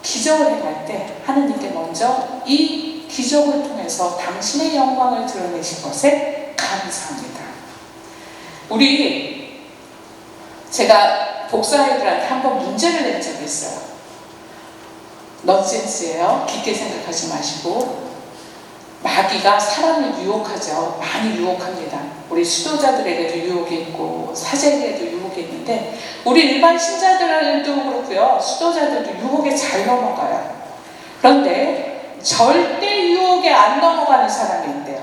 기적을 행할 때 하느님께 먼저 이 기적을 통해서 당신의 영광을 드러내신 것에 감사합니다. 제가 복사아이들한테 한번 문제를 낸 적이 있어요. 넌센스예요. 깊게 생각하지 마시고. 마귀가 사람을 유혹하죠. 많이 유혹합니다. 우리 수도자들에게도 유혹이 있고 사제에게도 유혹이 있는데 우리 일반 신자들도 그렇고요. 수도자들도 유혹에 잘 넘어가요. 그런데 절대 유혹에 안 넘어가는 사람이 있대요.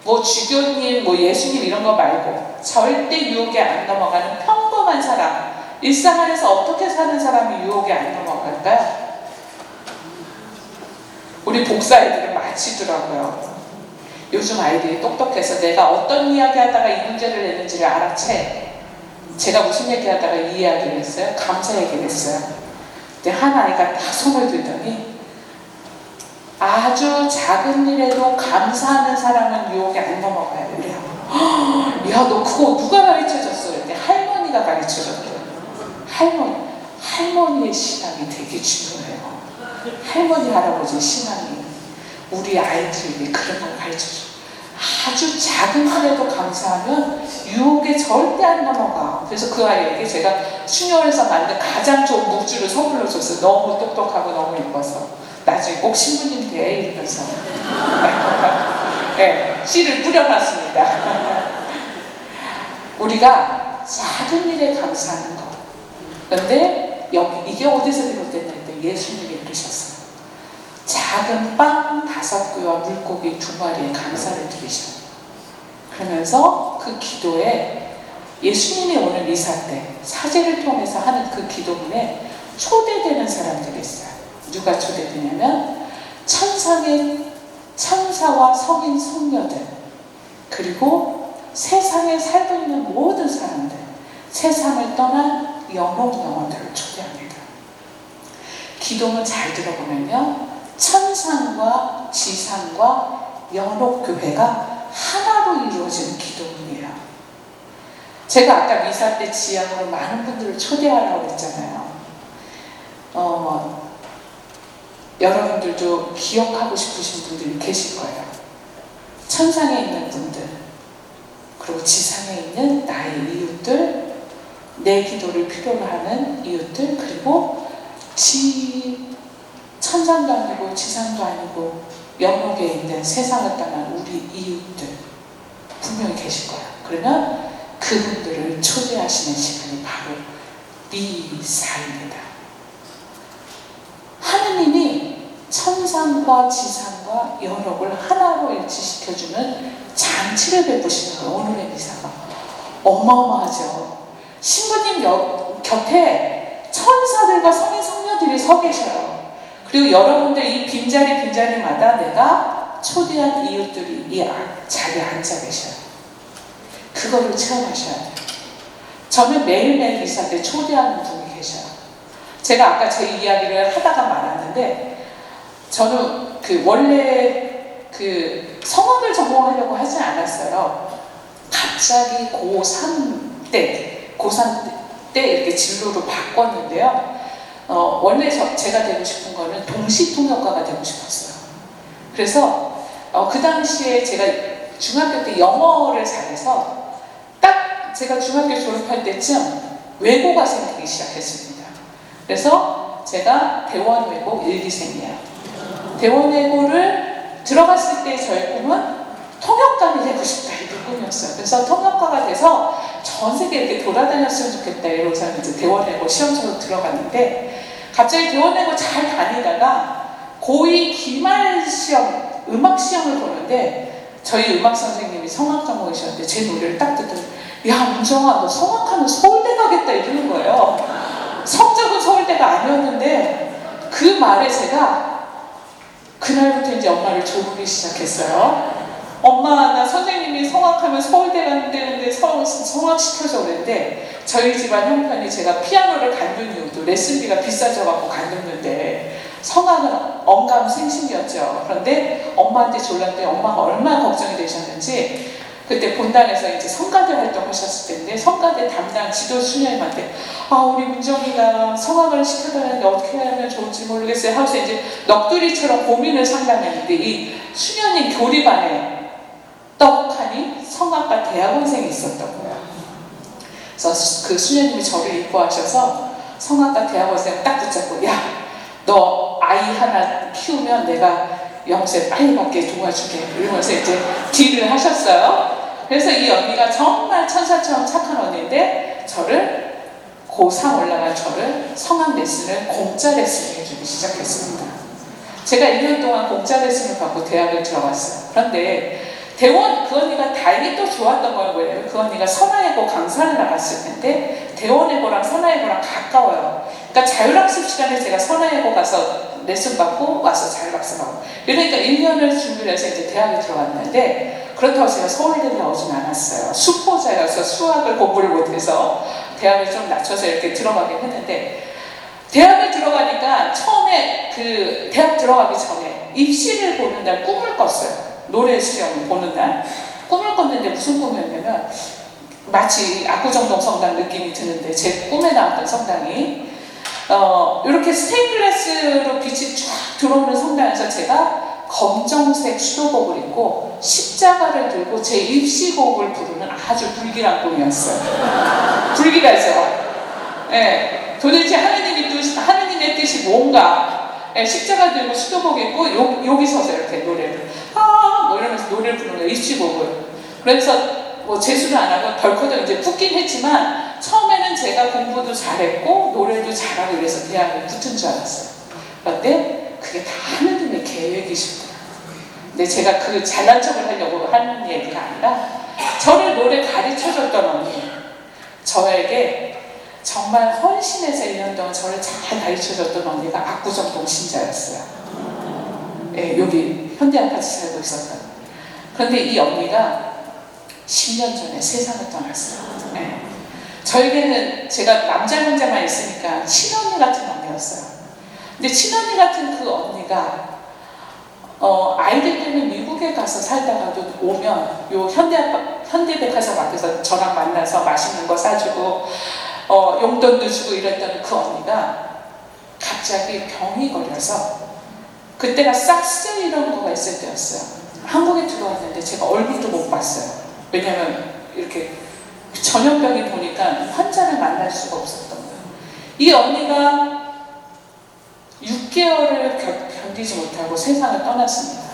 뭐 주교님, 뭐 예수님 이런 거 말고 절대 유혹에 안 넘어가는 평범한 사람, 일상 안에서 어떻게 사는 사람이 유혹에 안 넘어갈까요? 우리 복사아이들은 마치더라고요. 요즘 아이들이 똑똑해서 내가 어떤 이야기 하다가 이 문제를 냈는지를 알아채. 제가 무슨 얘기 하다가 이 이야기를 했어요? 감사 얘기를 했어요. 근데 한 아이가 딱 손을 들더니 아주 작은 일에도 감사하는 사람은 유혹에 안 넘어가요. 그래요. 야, 너 그거 누가 가르쳐줬어? 근데 할머니가 가르쳐줬대요. 할머니의 신앙이 되게 중요해요. 할머니, 할아버지 신앙이 우리 아이들에게 그런 걸 가르쳐줘. 아주 작은 일에도 감사하면 유혹에 절대 안 넘어가. 그래서 그 아이에게 제가 수녀원에서 만든 가장 좋은 묵주를 선물로 줬어요. 너무 똑똑하고 너무 예뻐서. 나중에 꼭 신부님 돼 이러면서 네, 씨를 뿌려놨습니다. 우리가 작은 일에 감사하는 것. 그런데 이게 어디서 비롯됐는데 예수님이 그러셨어요. 작은 빵 5개와 물고기 2마리에 감사를 드리셔요. 그러면서 그 기도에 예수님이 오늘 미사 때 사제를 통해서 하는 그 기도문에 초대되는 사람들이 있어요. 누가 초대되냐면 천사와 성인 성녀들, 그리고 세상에 살고 있는 모든 사람들, 세상을 떠난 연옥 영혼들을 초대합니다. 기도문 잘 들어보면요, 천상과 지상과 연옥교회가 하나로 이루어지는 기도문이에요. 제가 아까 미사 때 지향으로 많은 분들을 초대하라고 했잖아요. 여러분들도 기억하고 싶으신 분들이 계실 거예요. 천상에 있는 분들, 그리고 지상에 있는 나의 이웃들, 내 기도를 필요로 하는 이웃들, 그리고 천상도 아니고 지상도 아니고 연옥에 있는 세상을 떠난 우리 이웃들 분명히 계실 거예요. 그러면 그분들을 초대하시는 시간이 바로 미사입니다. 하느님이 천상과 지상과 연옥을 하나로 일치시켜주는 잔치를 베푸시는 거예요. 오늘의 미사가 어마어마하죠. 신부님 곁에 천사들과 성인 성녀들이 서 계셔요. 그리고 여러분들 이 빈자리마다 내가 초대한 이웃들이 이 자리에 앉아 계셔요. 그거를 체험하셔야 돼요. 저는 매일매일 미사 때 초대하는 분이 계셔요. 제가 아까 제 이야기를 하다가 말았는데, 저는 원래 성악을 전공하려고 하지 않았어요. 갑자기 고3 때 이렇게 진로를 바꿨는데요. 원래 제가 되고 싶은 거는 동시통역가가 되고 싶었어요. 그래서 그 당시에 제가 중학교 때 영어를 잘해서 딱 딱 제가 중학교 졸업할 때쯤 외고가 생기기 시작했습니다. 그래서 제가 대원외고 1, 2생이에요. 대원외고를 들어갔을 때 저의 꿈은 통역관이 되고 싶다, 이게 꿈이었어요. 그래서 통역가가 돼서 전 세계 이렇게 돌아다녔으면 좋겠다 이러고서 이제 대원외고 시험처럼 들어갔는데, 갑자기 대원외고 잘 다니다가 고2 기말 시험, 음악 시험을 보는데 저희 음악 선생님이 성악 전공이셨는데 제 노래를 딱 듣더니 야, 문정아, 너 성악하면 서울대 가겠다 이러는 거예요. 성적은 서울대가 아니었는데 그 말에 제가 그날부터 이제 엄마를 조르기 시작했어요. 엄마, 나 선생님이 성악하면 서울대 간다는데 성악 시켜줘 그랬는데, 저희 집안 형편이 제가 피아노를 갖는 이유도 레슨비가 비싸져갖고 갖는데 성악은 엄감생심이었죠. 그런데 엄마한테 졸랐는데 엄마가 얼마나 걱정이 되셨는지, 그때 본당에서 이제 성가대 활동하셨을 때인데 성가대 담당 지도 수녀님한테 우리 문정이가 성악을 시켜달라는데 어떻게 하면 좋을지 모르겠어요 하고서 이제 넋두리처럼 고민을 상담했는데, 이 수녀님 교리반에 떡하니 성악과 대학원생이 있었던 거예요. 그래서 그 수녀님이 저를 이뻐하셔서 성악과 대학원생을 딱 붙잡고, 야, 너 아이 하나 키우면 내가 영세 빨리 받게 도와줄게 이러면서 이제 딜을 하셨어요. 그래서 이 언니가 정말 천사처럼 착한 언니인데 저를 고3 올라간 저를 성악 레슨을 공짜 레슨을 해주기 시작했습니다. 제가 1년 동안 공짜 레슨을 받고 대학을 들어갔어요. 그런데 그 언니가 다행히 또 좋았던 건 뭐예요? 그 언니가 선화예고 강사를 나갔을 텐데 대원예고랑 선화예고랑 가까워요. 그러니까 자율학습 시간에 제가 선화예고 가서 레슨 받고 와서 자율학습하고, 그러니까 1년을 준비를 해서 이제 대학에 들어갔는데, 그렇다고 제가 서울대 나오진 않았어요. 수포자여서 수학을 공부를 못해서 대학을 좀 낮춰서 이렇게 들어가긴 했는데, 대학에 들어가니까 처음에 그 대학 들어가기 전에 입시를 보는 날 꿈을 꿨어요. 노래 시험을 보는 날 꿈을 꿨는데 무슨 꿈이었냐면, 마치 압구정동 성당 느낌이 드는데 제 꿈에 나왔던 성당이 이렇게 스테인글라스로 빛이 쫙 들어오는 성당에서 제가 검정색 수도복을 입고 십자가를 들고 제 입시곡을 부르는 아주 불길한 꿈이었어요. 불길하죠? 네. 도대체 하느님의 뜻이 뭔가? 네, 십자가 들고 수도복 입고 여기 서서 이렇게 노래를 뭐 이러면서 노래를 부르는 거예요, 입시곡을. 그래서 뭐 재수를 안 하고 덜커덕 이제 붙긴 했지만 처음에는 제가 공부도 잘했고 노래도 잘하고 이래서 대학에 붙은 줄 알았어요. 그런데 그게 다 하느님의 계획이시구나. 근데 제가 그 잘난 척을 하려고 하는 얘기가 아니라 저를 노래 가르쳐줬던 언니, 저에게 정말 헌신해서 1년 동안 저를 잘 가르쳐줬던 언니가 압구정동 신자였어요. 네, 여기 현대랑 같이 살고 있었던. 그런데 이 언니가 10년 전에 세상을 떠났어요. 네. 저에게는 제가 남자 혼자만 있으니까 친언니 같은 언니였어요. 근데 친언니 같은 그 언니가 아이들 때문에 미국에 가서 살다가도 오면 요 현대백화점 앞에서 저랑 만나서 맛있는 거 사주고 용돈도 주고 이랬던 그 언니가 갑자기 병이 걸려서, 그때가 싹스 이런 거가 있을 때였어요. 한국에 들어왔는데 제가 얼굴도 못 봤어요. 왜냐면 이렇게 전염병이 보니까 환자를 만날 수가 없었던 거예요. 이 언니가 6개월을 견디지 못하고 세상을 떠났습니다.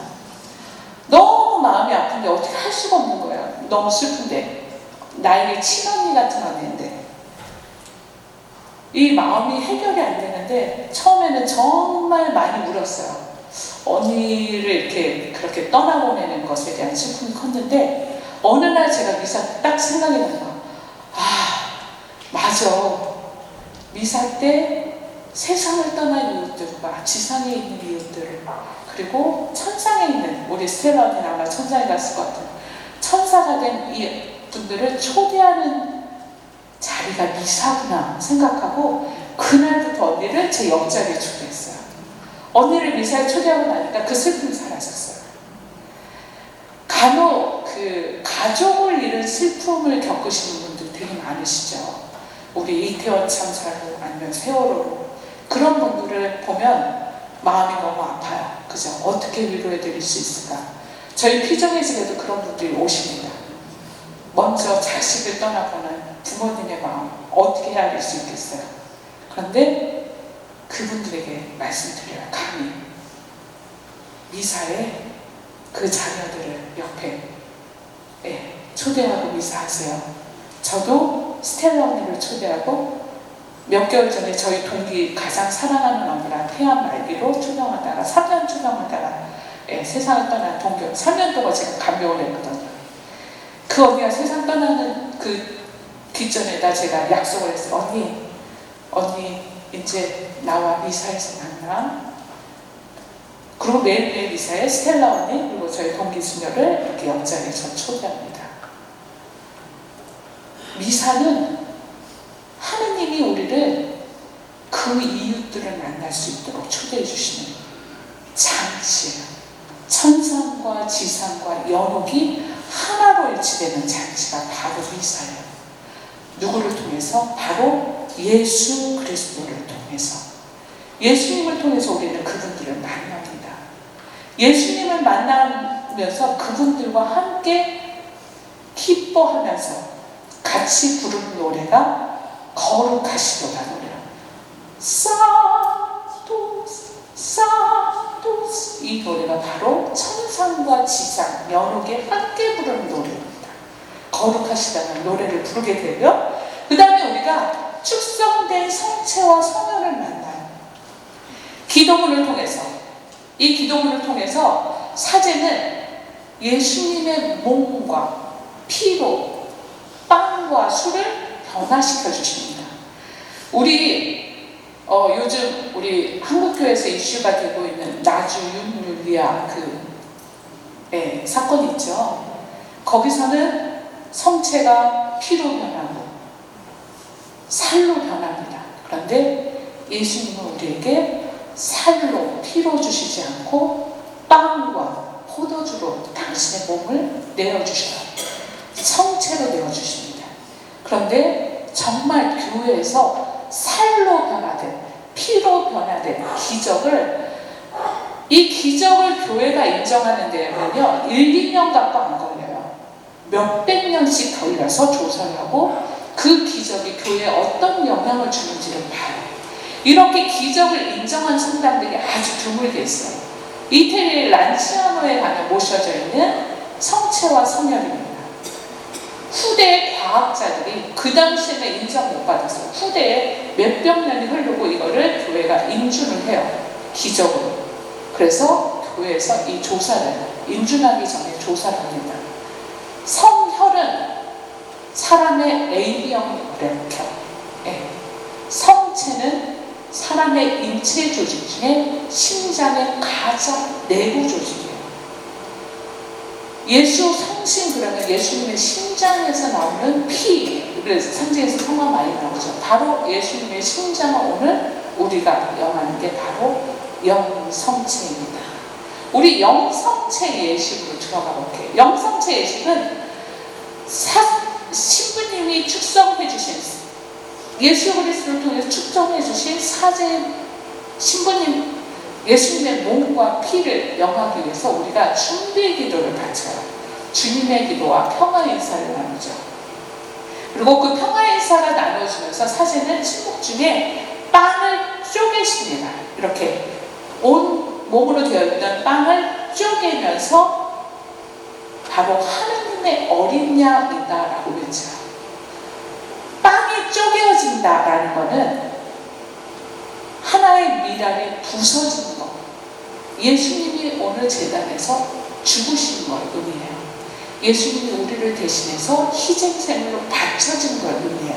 너무 마음이 아픈데 어떻게 할 수가 없는 거예요. 너무 슬픈데. 나에게 친언니 같은 언니인데 이 마음이 해결이 안 되는데 처음에는 정말 많이 울었어요. 언니를 이렇게 그렇게 떠나보내는 것에 대한 슬픔이 컸는데, 어느 날 제가 미사 딱 생각이 나는 거야. 맞아. 미사 때 세상을 떠난 이웃들과 지상에 있는 이웃들을, 그리고 천상에 있는 우리 스텔라 언니는 아마 천상에 갔을 것 같아요. 천사가 된 이 분들을 초대하는 자리가 미사구나 생각하고 그날부터 언니를 제 옆자리에 초대했어요. 언니를 미사에 초대하고 나니까 그 슬픔이 사라졌어요. 간혹 그 가족을 잃은 슬픔을 겪으시는 분들 되게 많으시죠. 우리 이태원 참사로 아니면 세월호로 그런 분들을 보면 마음이 너무 아파요. 그죠? 어떻게 위로해 드릴 수 있을까? 저희 피정의 집에도 그런 분들이 오십니다. 먼저 자식을 떠나보는 부모님의 마음 어떻게 헤아릴 수 있겠어요? 그런데 그분들에게 말씀드려요. 감히 미사에 그 자녀들을 옆에 초대하고 미사하세요. 저도 스텔라 언니를 초대하고 몇 개월 전에 저희 동기 가장 사랑하는 언니랑 태안 말기로 추명하다가 3년 추명하다가 세상을 떠난 동기 3년 동안 제가 간병을 했거든요. 그 언니가 세상 떠나는 그 뒷전에다 제가 약속을 했어요. 언니 이제 나와 미사에서 만나. 그리고 매일매일 미사에 스텔라 언니 그리고 저희 동기 수녀를 이렇게 옆자리에 저 초대합니다. 미사는 하느님이 우리를 그 이웃들을 만날 수 있도록 초대해 주시는 잔치예요. 천상과 지상과 연옥이 하나로 일치되는 잔치가 바로 미사예요. 누구를 통해서? 바로 예수 그리스도를 통해서. 예수님을 통해서 우리는 그분들을 만납니다. 예수님을 만나면서 그분들과 함께 기뻐하면서 같이 부르는 노래가 거룩하시도다 노래예요. 산토스 산토스, 이 노래가 바로 천상과 지상 연옥에 함께 부르는 노래입니다. 거룩하시다는 노래를 부르게 되고요. 그 다음에 우리가 축성된 성체와 성혈을 만나요. 기도문을 통해서. 이 기도문을 통해서 사제는 예수님의 몸과 피로 빵과 술을 변화시켜 주십니다. 요즘 우리 한국교회에서 이슈가 되고 있는 나주 윤율리아 사건 있죠. 거기서는 성체가 피로 변하고 살로 변합니다. 그런데 예수님은 우리에게 살로 피로 주시지 않고 빵과 포도주로 당신의 몸을 내어주셔요. 성체로 내어주십니다. 그런데 정말 교회에서 살로 변화된, 피로 변화된 이 기적을 교회가 인정하는 데는요 1, 2년 갖고 안 걸려요. 몇백 년씩 걸려서 조사를 하고 그 기적이 교회에 어떤 영향을 주는지를 봐요. 이렇게 기적을 인정한 성당들이 아주 드물게 있어요. 이태리 란치아노에 가면 모셔져 있는 성체와 성혈입니다. 후대의 과학자들이 그 당시에는 인정 못 받았어요. 후대에 몇백 년이 흐르고 이거를 교회가 인준을 해요. 기적으로. 그래서 교회에서 이 조사를 인준하기 전에 조사를 합니다. 성혈은 사람의 AB형 혈액형, 성체는 사람의 인체 조직 중에 심장의 가장 내부 조직이에요. 예수 성신 그러면 예수님의 심장에서 나오는 피, 그래서 상징에서 성화 많이 나오죠. 바로 예수님의 심장을 오늘 우리가 영하는 게 바로 영성체입니다. 우리 영성체 예식으로 들어가 볼게요. 영성체 예식은 신부님이 축성해 주신 예수 그리스도를 통해서 축성해 주신 사제 신부님 예수님의 몸과 피를 영하기 위해서 우리가 준비 기도를 바쳐요. 주님의 기도와 평화 인사를 나누죠. 그리고 그 평화 인사가 나눠지면서 사제는 침묵 중에 빵을 쪼개십니다. 이렇게 온 몸으로 되어 있던 빵을 쪼개면서 바로 하느님의 어린 양이다라고 외쳐요. 빵이 쪼개어진다라는 것은 하나의 미랄이 부서지는 것. 예수님이 오늘 제단에서 죽으신 걸 의미해요. 예수님이 우리를 대신해서 희생생으로 바쳐진 걸 의미해요.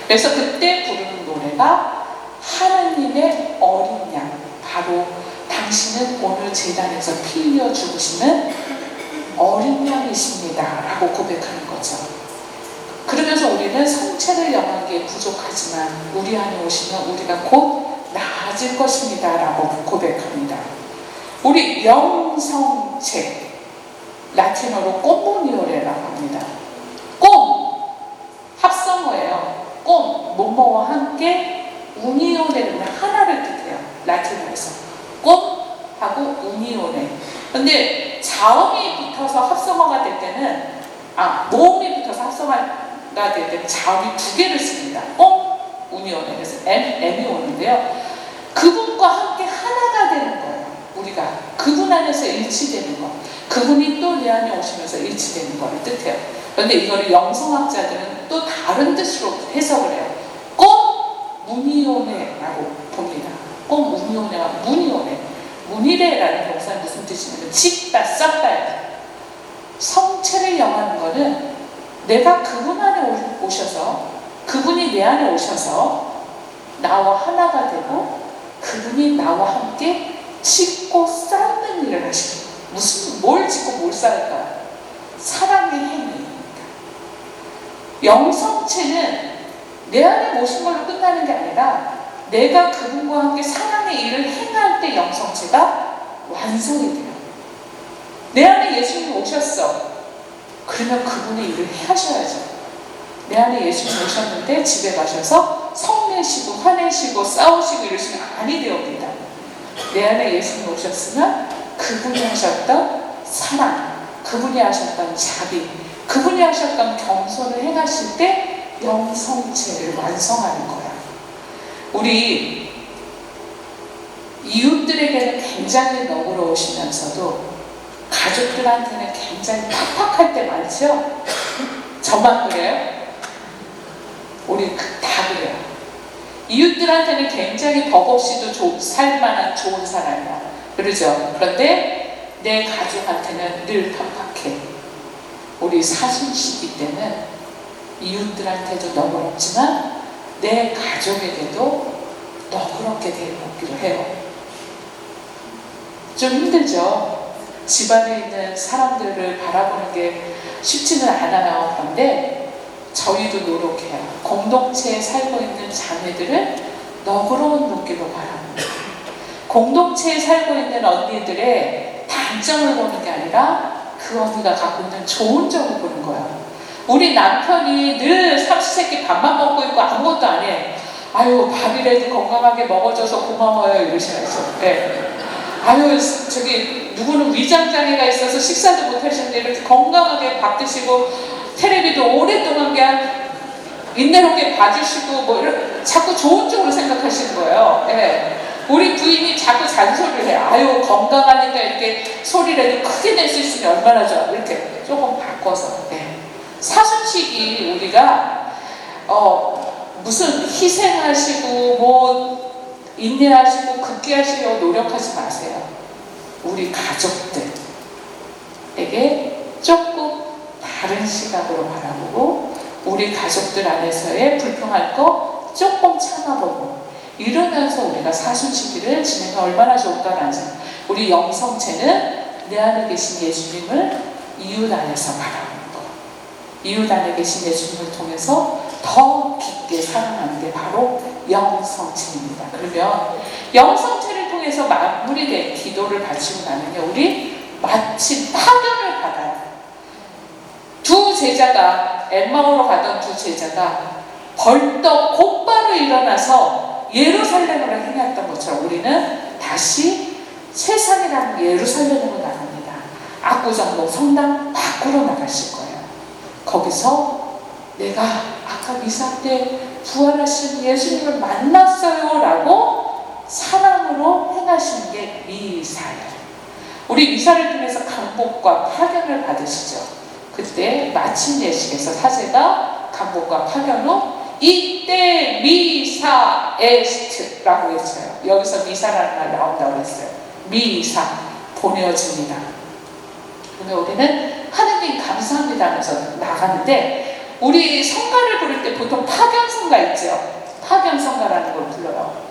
그래서 그때 부르는 노래가 하나님의 어린 양, 바로 당신은 오늘 제단에서 피 흘려 죽으시는 어린 양이십니다 라고 고백하는 거죠. 그러면서 우리는 성체를 영하기에 부족하지만 우리 안에 오시면 우리가 곧 나아질 것입니다 라고 고백합니다. 우리 영성체, 라틴어로 꼬모니오레라고 합니다. 꼼, 합성어예요. 꼼, 뭐뭐와 함께 우니오레는 하나를 뜻해요. 라틴어에서 꼼하고 우니오레. 근데 자음이 붙어서 합성어가 될 때는 모음이 붙어서 합성가 될 때는 자음이 두 개를 씁니다. 운이 오네. 그래서 M이 오는데요. 그분과 함께 하나가 되는 거예요. 우리가 그분 안에서 일치되는 거. 그분이 또 내 안에 오시면서 일치되는 거를 뜻해요. 그런데 이거를 영성학자들은 또 다른 뜻으로 해석을 해요. 꼭 문이오네라고 봅니다. 꼭 문이오네가 문이오네. 문이래라는 동사는 무슨 뜻이냐면 짓다, 쌓다예요. 성체를 영하는 거는 내가 그분 안에 오셔서 그분이 내 안에 오셔서 나와 하나가 되고 그분이 나와 함께 짓고 쌓는 일을 하시는 거예요. 뭘 짓고 뭘 쌓을까요? 사랑의 행위입니다. 영성체는 내 안에 모신 걸로 끝나는 게 아니라 내가 그분과 함께 사랑의 일을 행할 때 영성체가 완성이 돼요. 내 안에 예수님 오셨어. 그러면 그분의 일을 하셔야죠. 내 안에 예수님 오셨는데 집에 가셔서 성내시고 화내시고 싸우시고 이러시면 아니 되옵니다. 내 안에 예수님 오셨으면 그분이 하셨던 사랑, 그분이 하셨던 자비, 그분이 하셨던 겸손을 행하실 때 영성체를 완성하는 거야. 우리 이웃들에게는 굉장히 너그러우시면서도 가족들한테는 굉장히 팍팍할 때 많죠? 저만 그래요? 우리 다 그래요. 이웃들한테는 굉장히 법 없이도 살만한 좋은 사람이야. 그러죠? 그런데 내 가족한테는 늘 팍팍해. 우리 사순시기 때는 이웃들한테도 너그럽지만 내 가족에게도 너그럽게 대하기로 해요. 좀 힘들죠? 집안에 있는 사람들을 바라보는 게 쉽지는 않아요. 그런데 저희도 노력해요. 공동체에 살고 있는 자매들을 너그러운 눈길로 바라봅니다. 공동체에 살고 있는 언니들의 단점을 보는 게 아니라 그 언니가 갖고 있는 좋은 점을 보는 거예요. 우리 남편이 늘 삼시세끼 밥만 먹고 있고 아무것도 안 해. 아유, 밥이라도 건강하게 먹어줘서 고마워요. 이러시면서. 네. 아유, 누구는 위장장애가 있어서 식사도 못 하시는데 이렇게 건강하게 밥 드시고 텔레비도 오랫동안 그냥 인내롭게 봐주시고 자꾸 좋은 쪽으로 생각하시는 거예요. 네. 우리 부인이 자꾸 잔소리를 해요. 아유, 건강하니까 이렇게 소리라도 크게 낼 수 있으면 얼마나 좋아. 이렇게 조금 바꿔서. 네. 사순시기 우리가 무슨 희생하시고 인내하시고 극기하시려고 노력하지 마세요. 우리 가족들에게 조금 다른 시각으로 바라보고 우리 가족들 안에서의 불평할 거 조금 참아보고 이러면서 우리가 사순시기를 지내면 얼마나 좋을까라는 생각. 우리 영성체는 내 안에 계신 예수님을 이웃 안에서 바라보는 거. 이웃 안에 계신 예수님을 통해서 더 깊게 사랑하는 게 바로 영성체입니다. 그러면 영성체를 통해서 마무리된 기도를 바치고 나면요, 우리 마침 파견을 받아요. 두 제자가 엠마오로 가던 두 제자가 벌떡 곧바로 일어나서 예루살렘으로 행했던 것처럼 우리는 다시 세상이라는 예루살렘으로 나갑니다. 압구정동 성당 밖으로 나가실 거예요. 거기서 내가 아까 미사 때 부활하신 예수님을 만났어요 라고 사랑으로 행하시는 게 미사예요. 우리 미사를 통해서 강복과 파견을 받으시죠. 그때 마침 예식에서 사제가 강복과 파견 후 이때 미사 에스트라고 했어요. 여기서 미사라는 말 나온다고 했어요. 미사, 보내어집니다. 그러면 우리는 하느님 감사합니다 하면서 나가는데 우리 성가를 부를 때 보통 파견성가 있죠. 파견성가라는 걸 불러요.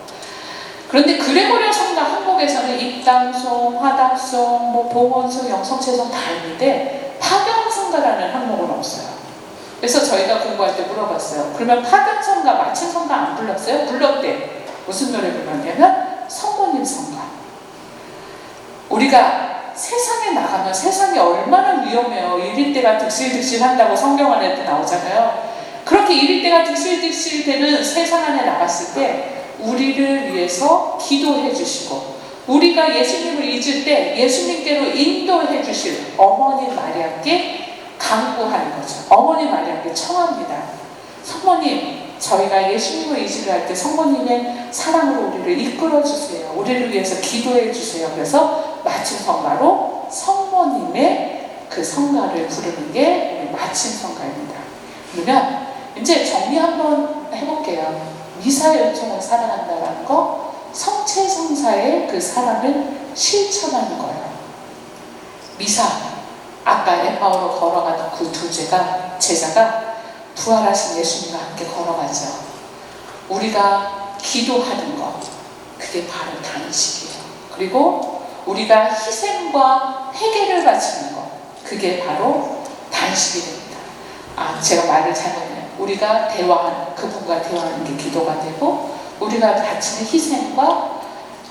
그런데 그레고리오 성가 한국에서는 입당송, 화답송, 봉헌송, 영성체송 다 있는데 파견성가라는 항목은 없어요. 그래서 저희가 공부할 때 물어봤어요. 그러면 파견성가, 마침성가 안 불렀어요? 불렀대. 무슨 노래 불렀냐면 성모님 성가. 우리가 세상에 나가면 세상이 얼마나 위험해요. 이리때가 득실득실 한다고 성경 안에도 나오잖아요. 그렇게 이리때가 득실득실 되는 세상 안에 나갔을 때 우리를 위해서 기도해 주시고 우리가 예수님을 잊을 때 예수님께로 인도해 주실 어머니 마리아께 강구하는 거죠. 어머니 마리아께 청합니다. 성모님, 저희가 예수님을 의지를 할 때 성모님의 사랑으로 우리를 이끌어 주세요. 우리를 위해서 기도해 주세요. 그래서 마침 성가로 성모님의 그 성가를 부르는 게 우리 마침 성가입니다. 그러면 이제 정리 한번 해볼게요. 미사의 은총을 사랑한다는 거, 성체성사의 그 사랑을 실천하는 거예요. 미사, 아까 엠마오로 걸어가는 그 두 제자가 부활하신 예수님과 함께 걸어가죠. 우리가 기도하는 것, 그게 바로 단식이에요. 그리고 우리가 희생과 회개를 바치는 것, 그게 바로 단식이 됩니다. 제가 말을 잘못했네요. 우리가 대화하는, 그분과 대화하는 게 기도가 되고, 우리가 바치는 희생과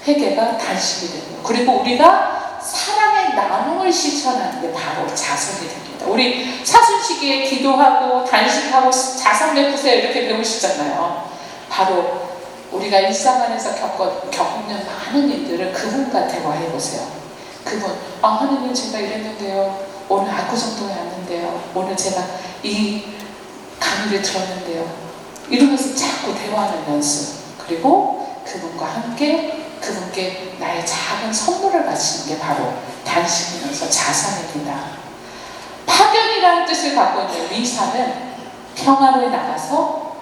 회개가 단식이 되고, 그리고 우리가 사랑의 나눔을 실천하는 게 바로 자선이 됩니다. 우리 사순시기에 기도하고 단식하고 자선 베푸세요 이렇게 배우시잖아요. 바로 우리가 일상 안에서 겪는 많은 일들을 그분과 대화해보세요. 그분, 하느님 제가 이랬는데요. 오늘 압구정동에 왔는데요. 오늘 제가 이 강의를 들었는데요. 이러면서 자꾸 대화하는 연습. 그리고 그분과 함께 그분께 나의 작은 선물을 바치는 게 바로 단식이면서 자선입니다. 파견이라는 뜻을 갖고 있는 미사는 평화로에 나가서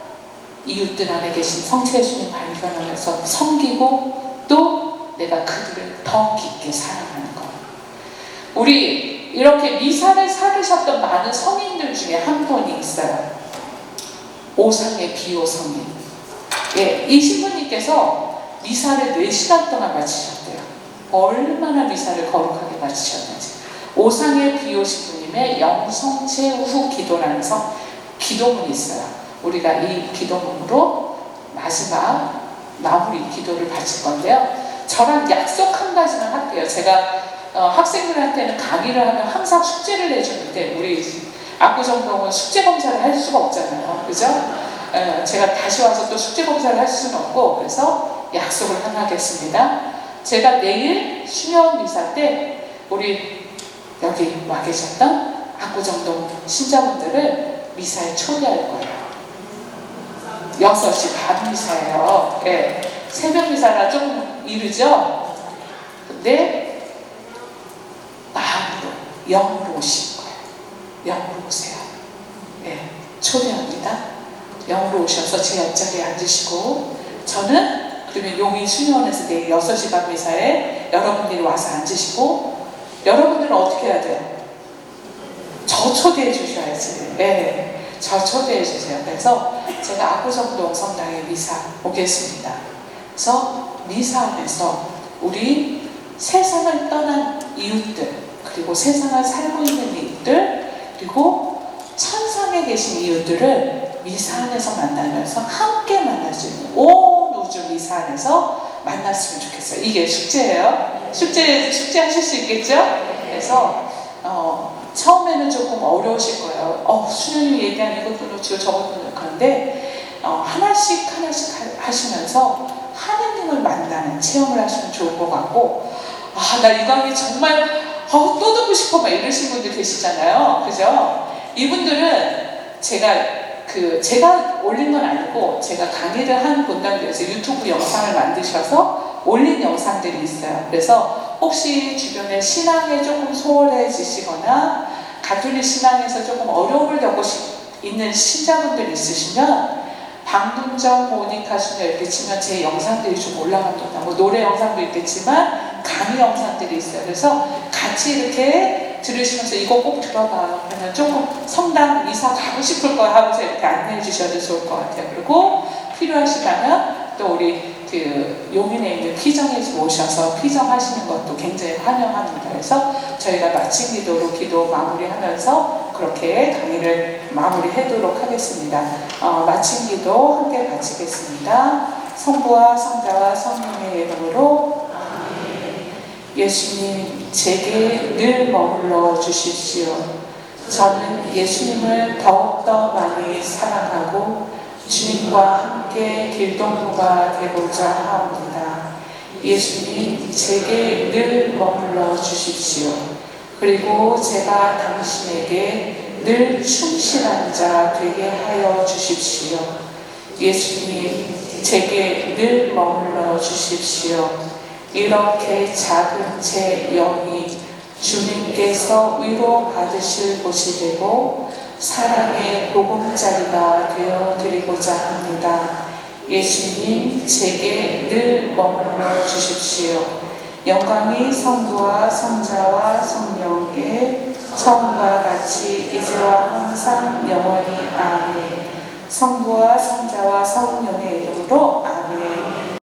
이웃들 안에 계신 성체 예수님 발견하면서 섬기고 또 내가 그들을 더 깊게 사랑하는 것. 우리 이렇게 미사를 살으셨던 많은 성인들 중에 한 분이 있어요. 오상의 비오 성인. 이 신부님께서 미사를 4시간 동안 바치셨대요. 얼마나 미사를 거룩하게 바치셨는지. 오상의 비오 신부님의 영성체 후 기도라는 기도문이 있어요. 우리가 이 기도문으로 마지막 마무리 기도를 바칠 건데요. 저랑 약속 한 가지만 할게요. 제가 학생들한테는 강의를 하면 항상 숙제를 내주는데 우리 압구정동은 숙제 검사를 할 수가 없잖아요. 그죠? 제가 다시 와서 또 숙제 검사를 할 수는 없고, 그래서 약속을 하나 하겠습니다. 제가 내일 수녀 미사 때 우리 여기 와 계셨던 압구정동 신자분들을 미사에 초대할 거예요. 6시 반 미사예요. 새벽 미사라 좀 이르죠? 근데 마음으로, 영으로 오실 거예요. 영으로 오세요. 초대합니다. 영으로 오셔서 제 옆자리에 앉으시고, 저는 그러면 용인 수녀원에서 내일 6시 반 미사에 여러분들이 와서 앉으시고, 여러분들은 어떻게 해야 돼요? 저 초대해 주셔야지. 저 초대해 주세요. 그래서 제가 압구정동 성당에 미사 오겠습니다. 그래서 미사 안에서 우리 세상을 떠난 이웃들, 그리고 세상을 살고 있는 이웃들, 그리고 천상에 계신 이웃들을 미사 안에서 만나면서 함께 만날 수 있는 온 우주 미사 안에서 만났으면 좋겠어요. 이게 숙제예요. 숙제 하실 수 있겠죠? 그래서 처음에는 조금 어려우실 거예요. 수녀님 얘기한 이것도 놓치고 저것도 놓치고. 그런데 하나씩 하시면서 하느님을 만나는 체험을 하시면 좋을 것 같고, 나 이 강의 정말 또 듣고 싶어 막 이러신 분들 계시잖아요. 그죠? 이분들은 제가 올린 건 아니고 제가 강의를 한 본당에서 유튜브 영상을 만드셔서 올린 영상들이 있어요. 그래서 혹시 주변에 신앙에 조금 소홀해지시거나 가톨릭 신앙에서 조금 어려움을 겪고 있는 신자분들 있으시면 방금 전 모니카 수녀 이렇게 치면 제 영상들이 좀 올라갑니다. 노래 영상도 있겠지만 강의 영상들이 있어요. 그래서 같이 이렇게 들으시면서 이거 꼭 들어봐. 그러면 조금 성당 이사 가고 싶을 거야 하고서 이렇게 안내해 주셔도 좋을 것 같아요. 그리고 필요하시다면 또 우리 용인에 있는 피정에 오셔서 피정하시는 것도 굉장히 환영합니다. 그래서 저희가 마친 기도로 기도 마무리하면서 그렇게 강의를 마무리하도록 하겠습니다. 마친 기도 함께 바치겠습니다. 성부와 성자와 성령의 이름으로 예수님, 제게 늘 머물러 주십시오. 저는 예수님을 더욱더 많이 사랑하고 주님과 함께 길동무가 되고자 합니다. 예수님, 제게 늘 머물러 주십시오. 그리고 제가 당신에게 늘 충실한 자 되게 하여 주십시오. 예수님, 제게 늘 머물러 주십시오. 이렇게 작은 제 영이 주님께서 위로받으실 곳이 되고 사랑의 보금자리가 되어 드리고자 합니다. 예수님, 제게 늘 머물러 주십시오. 영광이 성부와 성자와 성령께 처음과 같이 이제와 항상 영원히 아멘. 성부와 성자와 성령